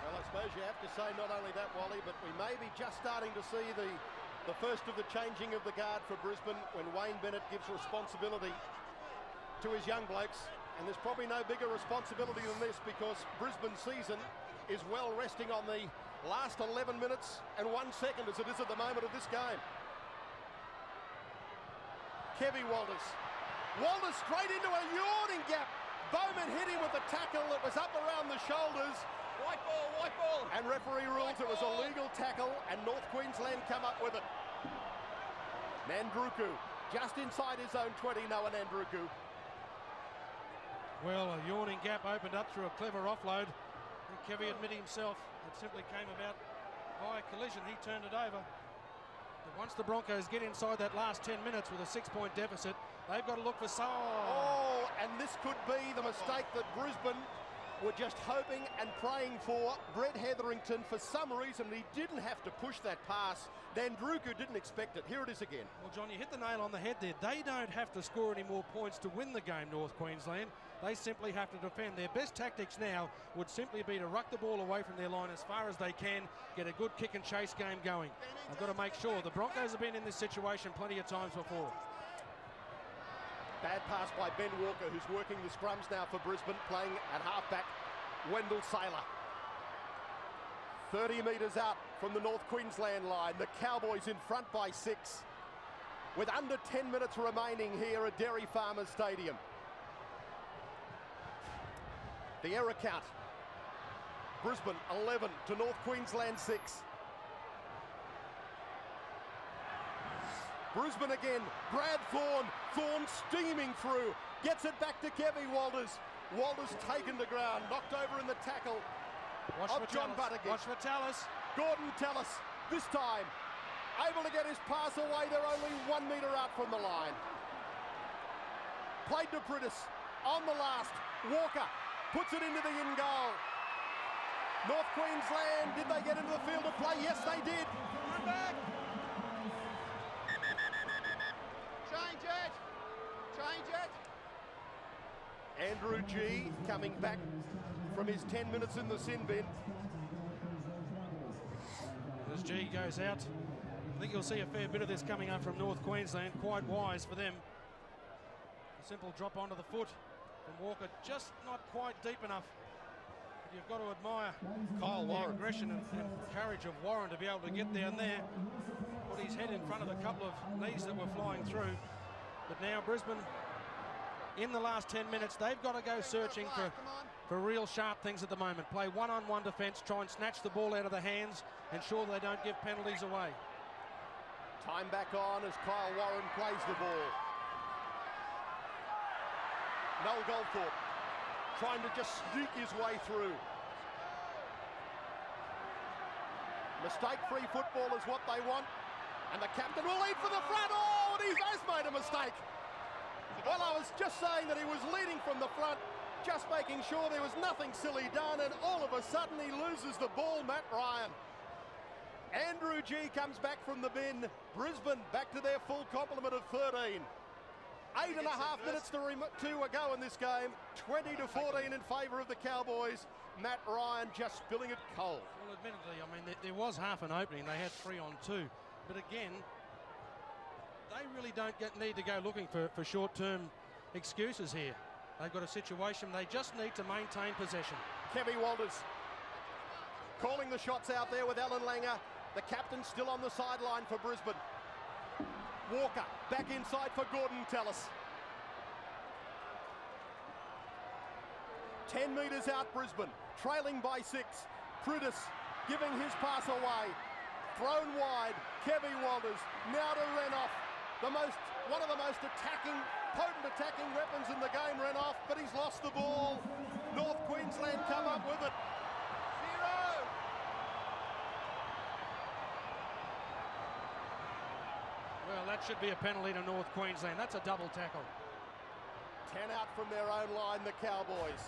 Well, I suppose you have to say not only that, Wally, but we may be just starting to see the first of the changing of the guard for Brisbane when Wayne Bennett gives responsibility to his young blokes. And there's probably no bigger responsibility than this, because Brisbane's season is well resting on the last 11 minutes and 1 second as it is at the moment of this game. Kevy Walters. Walters straight into a yawning gap. Bowman hit him with a tackle that was up around the shoulders. White ball, white ball. And referee rules it was a legal tackle, and North Queensland come up with it. Nandruku just inside his own 20, Noah Nandruku. Well, a yawning gap opened up through a clever offload. And Kevy admitting himself it simply came about by a collision. He turned it over. But once the Broncos get inside that last 10 minutes with a 6-point deficit, they've got to look for some. Oh, and this could be the mistake that Brisbane were just hoping and praying for. Brett Hetherington, for some reason, he didn't have to push that pass. Nandruku didn't expect it. Here it is again. Well, John, you hit the nail on the head there. They don't have to score any more points to win the game, North Queensland. They simply have to defend. Their best tactics now would simply be to ruck the ball away from their line as far as they can, get a good kick and chase game going. They've got to make sure. The Broncos have been in this situation plenty of times before. Bad pass by Ben Walker, who's working the scrums now for Brisbane, playing at halfback, Wendell Saylor. 30 metres out from the North Queensland line. The Cowboys in front by 6. With under 10 minutes remaining here at Dairy Farmers Stadium. The error count. Brisbane 11 to North Queensland 6. Brisbane again. Brad Thorne. Thorne steaming through. Gets it back to Kevy Walters. Walters taken to ground. Knocked over in the tackle of John Buttigieg. Watch for Tallis. Gordon Tallis this time. Able to get his pass away. They're only 1 metre out from the line. Played to Prittis. On the last. Walker puts it into the in goal. North Queensland, did they get into the field of play? Yes, they did. Come back. Change it. Change it. Andrew G coming back from his 10 minutes in the sin bin. As G goes out, I think you'll see a fair bit of this coming up from North Queensland. Quite wise for them. A simple drop onto the foot from Walker, just not quite deep enough. But you've got to admire Kyle the Warren. aggression and courage of Warren to be able to get down there, put his head in front of a couple of knees that were flying through. But now Brisbane, in the last 10 minutes, they've got to go searching for real sharp things at the moment. Play one-on-one defence, try and snatch the ball out of the hands, ensure they don't give penalties away. Time back on as Kyle Warren plays the ball. Noel Goldthorpe trying to just sneak his way through. Mistake-free football is what they want. And the captain will lead for the front. Oh, and he has made a mistake. Well, I was just saying that he was leading from the front, just making sure there was nothing silly done, and all of a sudden he loses the ball, Matt Ryan. Andrew G comes back from the bin. Brisbane back to their full complement of 13. 8.5 minutes to go in this game. 20-14 in favour of the Cowboys. Matt Ryan just spilling it cold. Well, admittedly, I mean, there was half an opening. They had 3-on-2. But again, they really don't need to go looking for short-term excuses here. They've got a situation. They just need to maintain possession. Kevy Walters calling the shots out there with Alan Langer. The captain still on the sideline for Brisbane. Walker back inside for Gordon Tallis. 10 metres out Brisbane, trailing by 6. Prudis giving his pass away. Thrown wide, Kevy Walters, now to Renoff. One of the most potent attacking weapons in the game, Renoff, but he's lost the ball. North Queensland come up with it. 0. Well, that should be a penalty to North Queensland. That's a double tackle. 10 out from their own line, the Cowboys.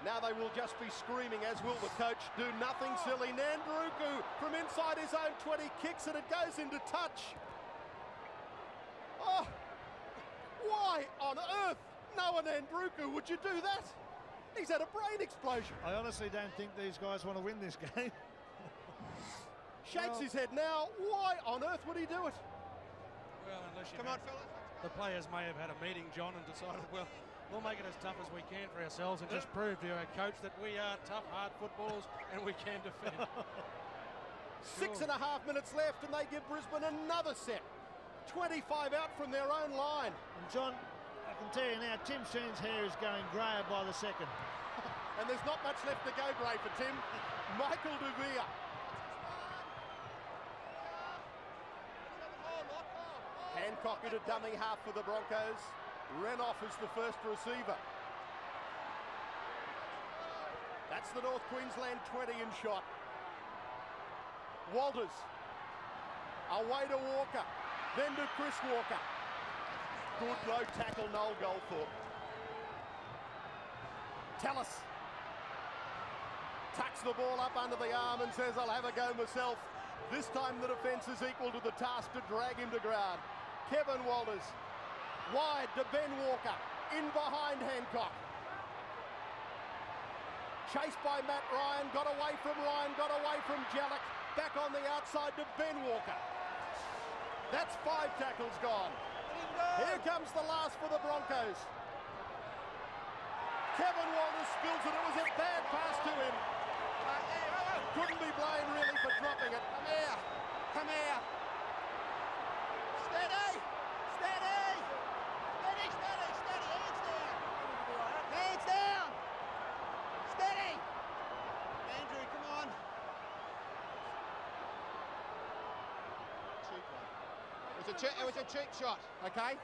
Now they will just be screaming, as will the coach. Do nothing silly. Nandruku from inside his own 20 kicks and it goes into touch. Oh, why on earth, Noah Nandruku, would you do that? He's had a brain explosion. I honestly don't think these guys want to win this game. Shakes his head now. Why on earth would he do it? Well, unless you... Come on, fellas. The players may have had a meeting, John, and decided, well, we'll make it as tough as we can for ourselves and just prove to our coach that we are tough, hard footballers and we can defend. 6.5 minutes left and they give Brisbane another set. 25 out from their own line. And John, I can tell you now, Tim Sheen's hair is going greyer by the second. And there's not much left to go grey for Tim. Michael Devere. Hancock in a dummy half for the Broncos. Renoff is the first receiver. That's the North Queensland 20 in shot. Walters. Away to Walker. Then to Chris Walker. Good low tackle, Noel Goldthorpe. Tallis. Tucks the ball up under the arm and says, I'll have a go myself. This time the defence is equal to the task to drag him to ground. Kevin Walters. Wide to Ben Walker. In behind Hancock. Chased by Matt Ryan. Got away from Ryan. Got away from Jellick. Back on the outside to Ben Walker. That's 5 tackles gone. Here comes the last for the Broncos. Kevin Walters spills it. It was a bad pass to him. Couldn't be blamed really for dropping it. Come here. Come here. Steady. Steady. Steady, steady, steady. Hands down. Hands down. Steady. Andrew, come on. Cheap one. It was a cheap shot, okay?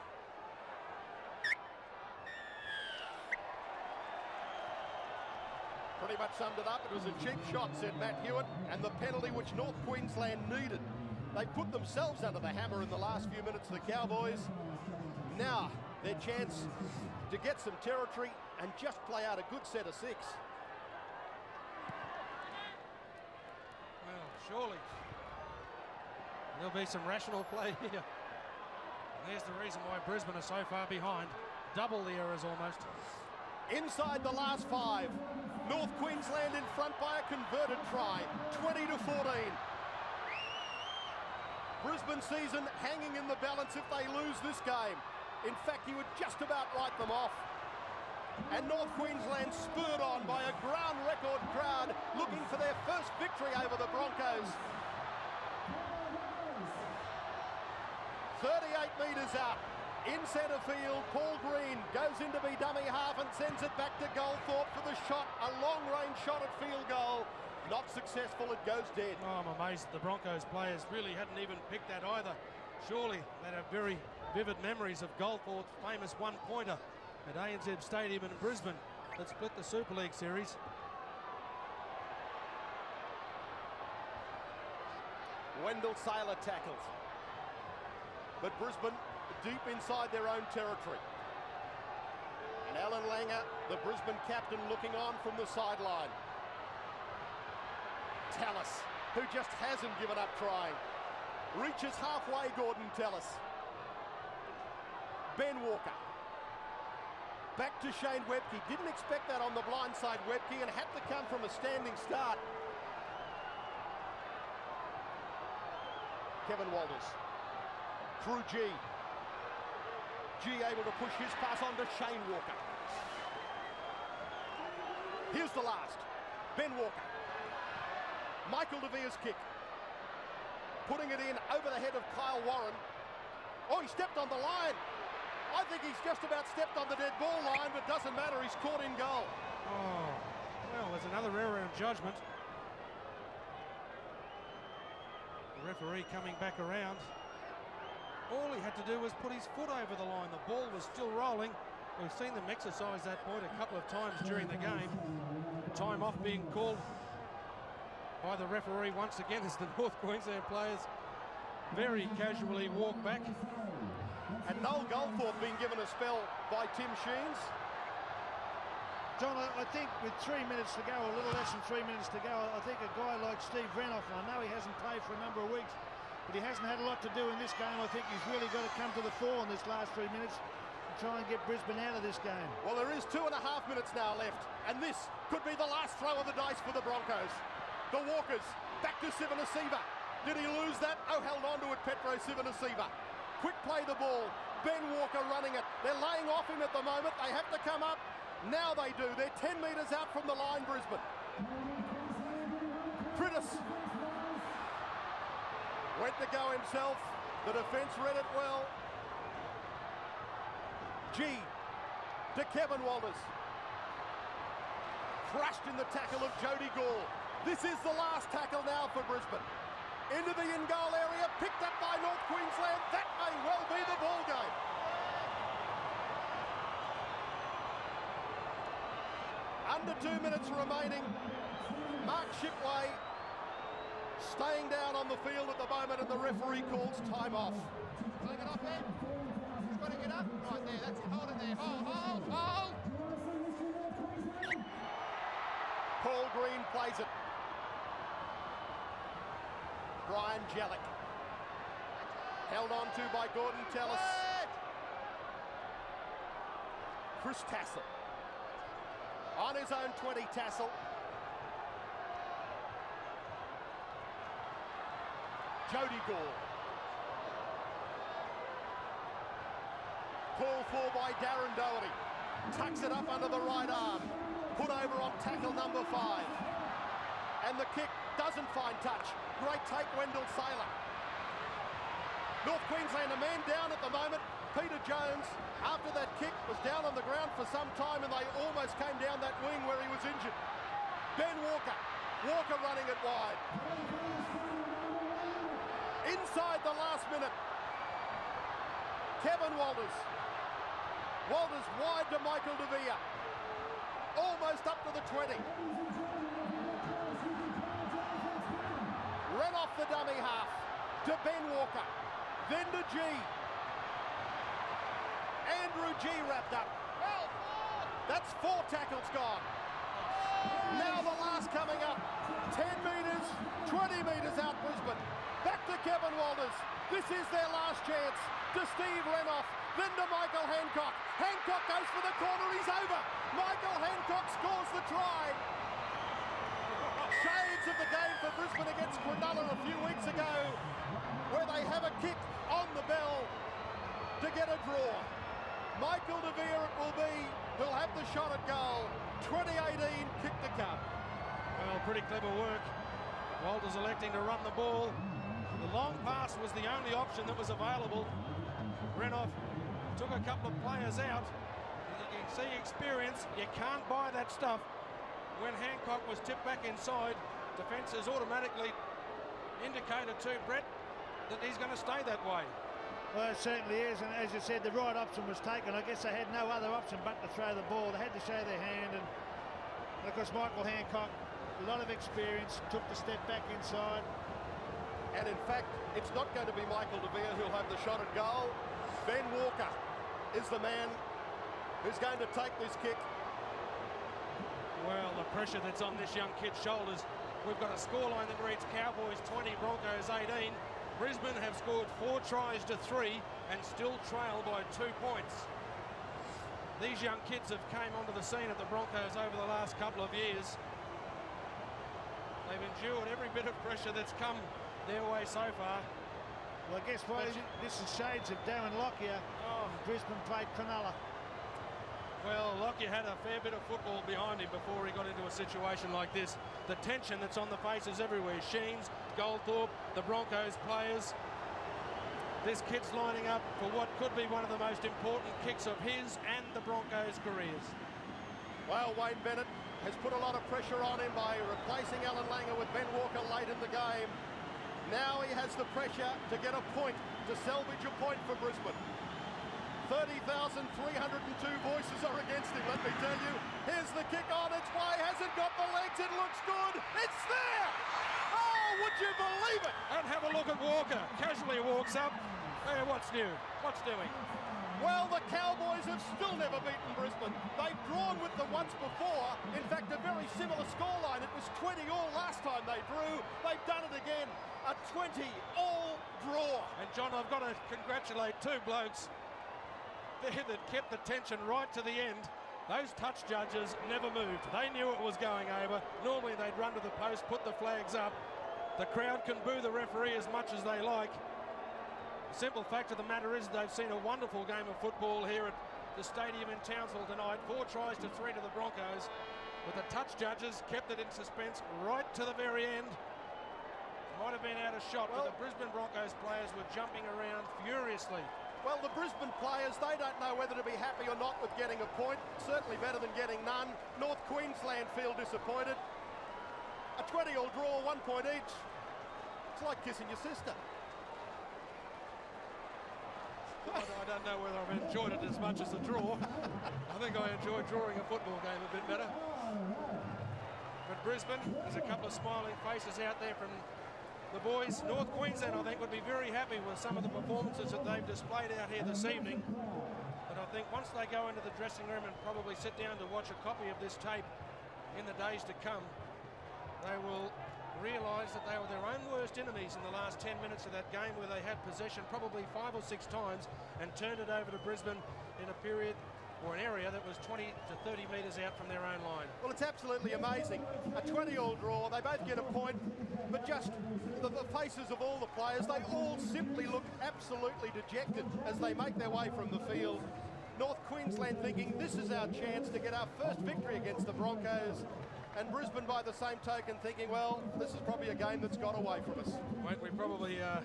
Pretty much summed it up. It was a cheap shot, said Matt Hewitt, and the penalty which North Queensland needed. They put themselves under the hammer in the last few minutes, the Cowboys. Now, their chance to get some territory and just play out a good set of 6. Well, surely there'll be some rational play here. And there's the reason why Brisbane are so far behind. Double the errors almost. Inside the last 5. North Queensland in front by a converted try, 20-14. Brisbane season hanging in the balance if they lose this game. In fact, he would just about write them off. And North Queensland spurred on by a ground record crowd looking for their first victory over the Broncos. 38 metres out. In centre field, Paul Green goes into be dummy half and sends it back to Goldthorpe for the shot. A long-range shot at field goal. Not successful, it goes dead. Oh, I'm amazed that the Broncos players really hadn't even picked that either. Surely they have very vivid memories of Goldthorpe's famous one-pointer at ANZ Stadium in Brisbane that split the Super League series. Wendell Saylor tackles. But Brisbane deep inside their own territory. And Alan Langer, the Brisbane captain, looking on from the sideline. Tallis, who just hasn't given up trying. Reaches halfway, Gordon Tallis. Ben Walker. Back to Shane Webke. Didn't expect that on the blind side, Webke, and had to come from a standing start. Kevin Walters. Through G. G able to push his pass on to Shane Walker. Here's the last. Ben Walker. Michael DeVere's kick. Putting it in over the head of Kyle Warren. Oh, he stepped on the line. I think he's just about stepped on the dead ball line, but doesn't matter. He's caught in goal. Oh, well, there's another error in judgment. The referee coming back around. All he had to do was put his foot over the line. The ball was still rolling. We've seen them exercise that point a couple of times during the game. Time off being called by the referee once again as the North Queensland players very casually walk back. And Noel Goldthorpe being given a spell by Tim Sheens. John, I think with 3 minutes to go, a little less than 3 minutes to go, I think a guy like Steve Renouf, and I know he hasn't played for a number of weeks, but he hasn't had a lot to do in this game. I think he's really got to come to the fore in this last 3 minutes and try and get Brisbane out of this game. Well, there is 2.5 minutes now left, and this could be the last throw of the dice for the Broncos. The Walkers, back to Sivanasiva. Did he lose that? Oh, held on to it, Petro Sivanasiva. Quick play the ball. Ben Walker running it. They're laying off him at the moment. They have to come up. Now they do. They're 10 metres out from the line, Brisbane. Prittis went to go himself. The defence read it well. G to Kevin Walters. Crushed in the tackle of Jody Gore. This is the last tackle now for Brisbane. Into the in-goal area, picked up by North Queensland. That may well be the ball game. Under 2 minutes remaining. Mark Shipway staying down on the field at the moment, and the referee calls time off. Take it off there. He's got to get up. Right there, that's it. Hold it there. Hold, hold. Paul Green plays it. Brian Jellick. Held on to by Gordon Tallis. Chris Tassel. On his own 20, Tassel. Jody Gore. Call for by Darren Doherty. Tucks it up under the right arm. Put over on tackle number 5. And the kick doesn't find touch. Great take, Wendell Saylor. North Queensland, a man down at the moment. Peter Jones, after that kick, was down on the ground for some time, and they almost came down that wing where he was injured. Ben Walker. Walker running it wide. Inside the last minute. Kevin Walters. Walters wide to Michael DeVere. Almost up to the 20. Ran off the dummy half to Ben Walker. Then to G. Andrew G wrapped up. That's 4 tackles gone. Now the last coming up. 10 metres, 20 metres out Brisbane. Back to Kevin Walters. This is their last chance. To Steve Renouf. Then to Michael Hancock. Hancock goes for the corner. He's over. Michael Hancock scores the try. Shades of the game for Brisbane against Cronulla a few weeks ago, where they have a kick on the bell to get a draw. Michael De Vere it will be. He'll have the shot at goal. 2018 kick to come. Well, pretty clever work. Walters electing to run the ball. The long pass was the only option that was available. Renoff took a couple of players out. You can see experience. You can't buy that stuff. When Hancock was tipped back inside, defences automatically indicated to Brett that he's going to stay that way. Well, it certainly is, and as you said, the right option was taken. I guess they had no other option but to throw the ball. They had to show their hand, and of course Michael Hancock, a lot of experience, took the step back inside. And in fact, it's not going to be Michael De Vere who'll have the shot at goal. Ben Walker is the man who's going to take this kick. Well, the pressure that's on this young kid's shoulders. We've got a scoreline that reads Cowboys 20, Broncos 18. Brisbane have scored 4 tries to 3 and still trail by 2 points. These young kids have came onto the scene at the Broncos over the last couple of years. They've endured every bit of pressure that's come their way so far. Well, I guess what this is shades of Darren Lockyer. Brisbane played Cronulla. Well, Lockyer had a fair bit of football behind him before he got into a situation like this. The tension that's on the faces everywhere. Sheens, Goldthorpe, the Broncos players. This kid's lining up for what could be one of the most important kicks of his and the Broncos' careers. Well, Wayne Bennett has put a lot of pressure on him by replacing Alan Langer with Ben Walker late in the game. Now he has the pressure to get a point, to salvage a point for Brisbane. 30,302 voices are against him, let me tell you. Here's the kick on its way. Has it got the legs? It looks good. It's there! Oh, would you believe it? And have a look at Walker. Casually walks up. Hey, what's new? What's doing? Well, the Cowboys have still never beaten Brisbane. They've drawn with them once before. In fact, a very similar scoreline. It was 20-all last time they drew. They've done it again. A 20-all draw. And John, I've got to congratulate 2 blokes there that kept the tension right to the end. Those touch judges never moved. They knew it was going over. Normally they'd run to the post, put the flags up. The crowd can boo the referee as much as they like. The simple fact of the matter is they've seen a wonderful game of football here at the stadium in Townsville tonight. 4 tries to 3 to the Broncos. But the touch judges kept it in suspense right to the very end. Might have been out of shot, but the Brisbane Broncos players were jumping around furiously. Well, the Brisbane players, they don't know whether to be happy or not with getting a point. Certainly better than getting none. North Queensland feel disappointed. A 20-all draw, 1 point each. It's like kissing your sister. I don't know whether I've enjoyed it as much as the draw. I think I enjoyed drawing a football game a bit better. But Brisbane, there's a couple of smiling faces out there from the boys. North Queensland, I think, would be very happy with some of the performances that they've displayed out here this evening. But I think once they go into the dressing room and probably sit down to watch a copy of this tape in the days to come, they will realise that they were their own worst enemies in the last 10 minutes of that game, where they had possession probably 5 or 6 times and turned it over to Brisbane in a period or an area that was 20 to 30 metres out from their own line. Well, it's absolutely amazing. A 20-all draw, they both get a point, but just the faces of all the players, they all simply look absolutely dejected as they make their way from the field. North Queensland thinking this is our chance to get our first victory against the Broncos, and Brisbane by the same token thinking, well, this is probably a game that's got away from us. Won't we probably are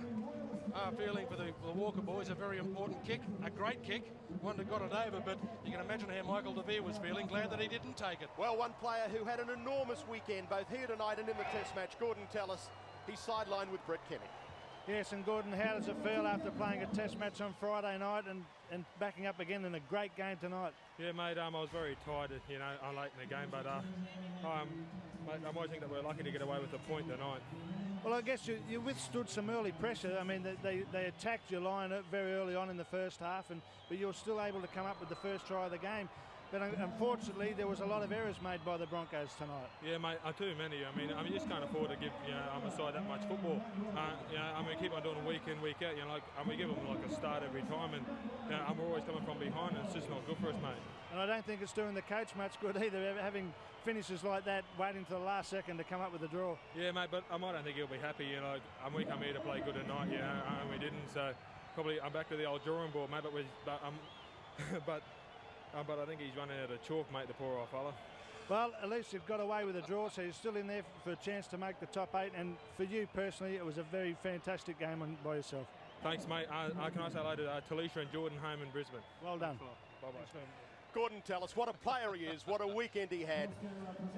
feeling for the Walker boys a very important kick, a great kick, one that got it over, but you can imagine how Michael De Vere was feeling, glad that he didn't take it. Well, one player who had an enormous weekend, both here tonight and in the Test match, Gordon Tallis, he's sidelined with Brett Kenny. Yes, and Gordon, how does it feel after playing a Test match on Friday night and backing up again in a great game tonight? Yeah, mate, I was very tired, you know, late in the game, but mate, I might think that we're lucky to get away with a point tonight. Well, I guess you withstood some early pressure. I mean, they attacked your line very early on in the first half, but you were still able to come up with the first try of the game. But unfortunately, there was a lot of errors made by the Broncos tonight. Yeah, mate, too many. I mean, you just can't afford to give a side that much football. Keep on doing it week in, week out. We give them like a start every time, and we're always coming from behind, and it's just not good for us, mate. And I don't think it's doing the coach much good either, having finishes like that, waiting till the last second to come up with a draw. Yeah, mate, but I don't think he'll be happy. We come here to play good tonight, and we didn't. So probably I'm back to the old drawing board, mate. But but I think he's running out of chalk, mate, the poor old fella. Well, at least you've got away with a draw, so you're still in there for a chance to make the top 8. And for you personally, it was a very fantastic game by yourself. Thanks, mate. Can I say hello to Talisha and Jordan home in Brisbane? Well done. Bye-bye. Gordon Tallis, what a player he is, what a weekend he had.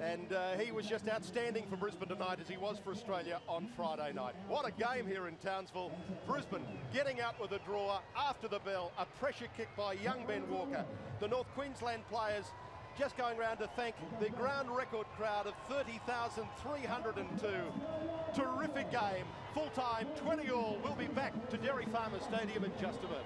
And he was just outstanding for Brisbane tonight, as he was for Australia on Friday night. What a game here in Townsville. Brisbane getting out with a draw after the bell, a pressure kick by young Ben Walker. The North Queensland players just going round to thank the ground record crowd of 30,302. Terrific game, full time, 20 all. We'll be back to Dairy Farmers Stadium in just a minute.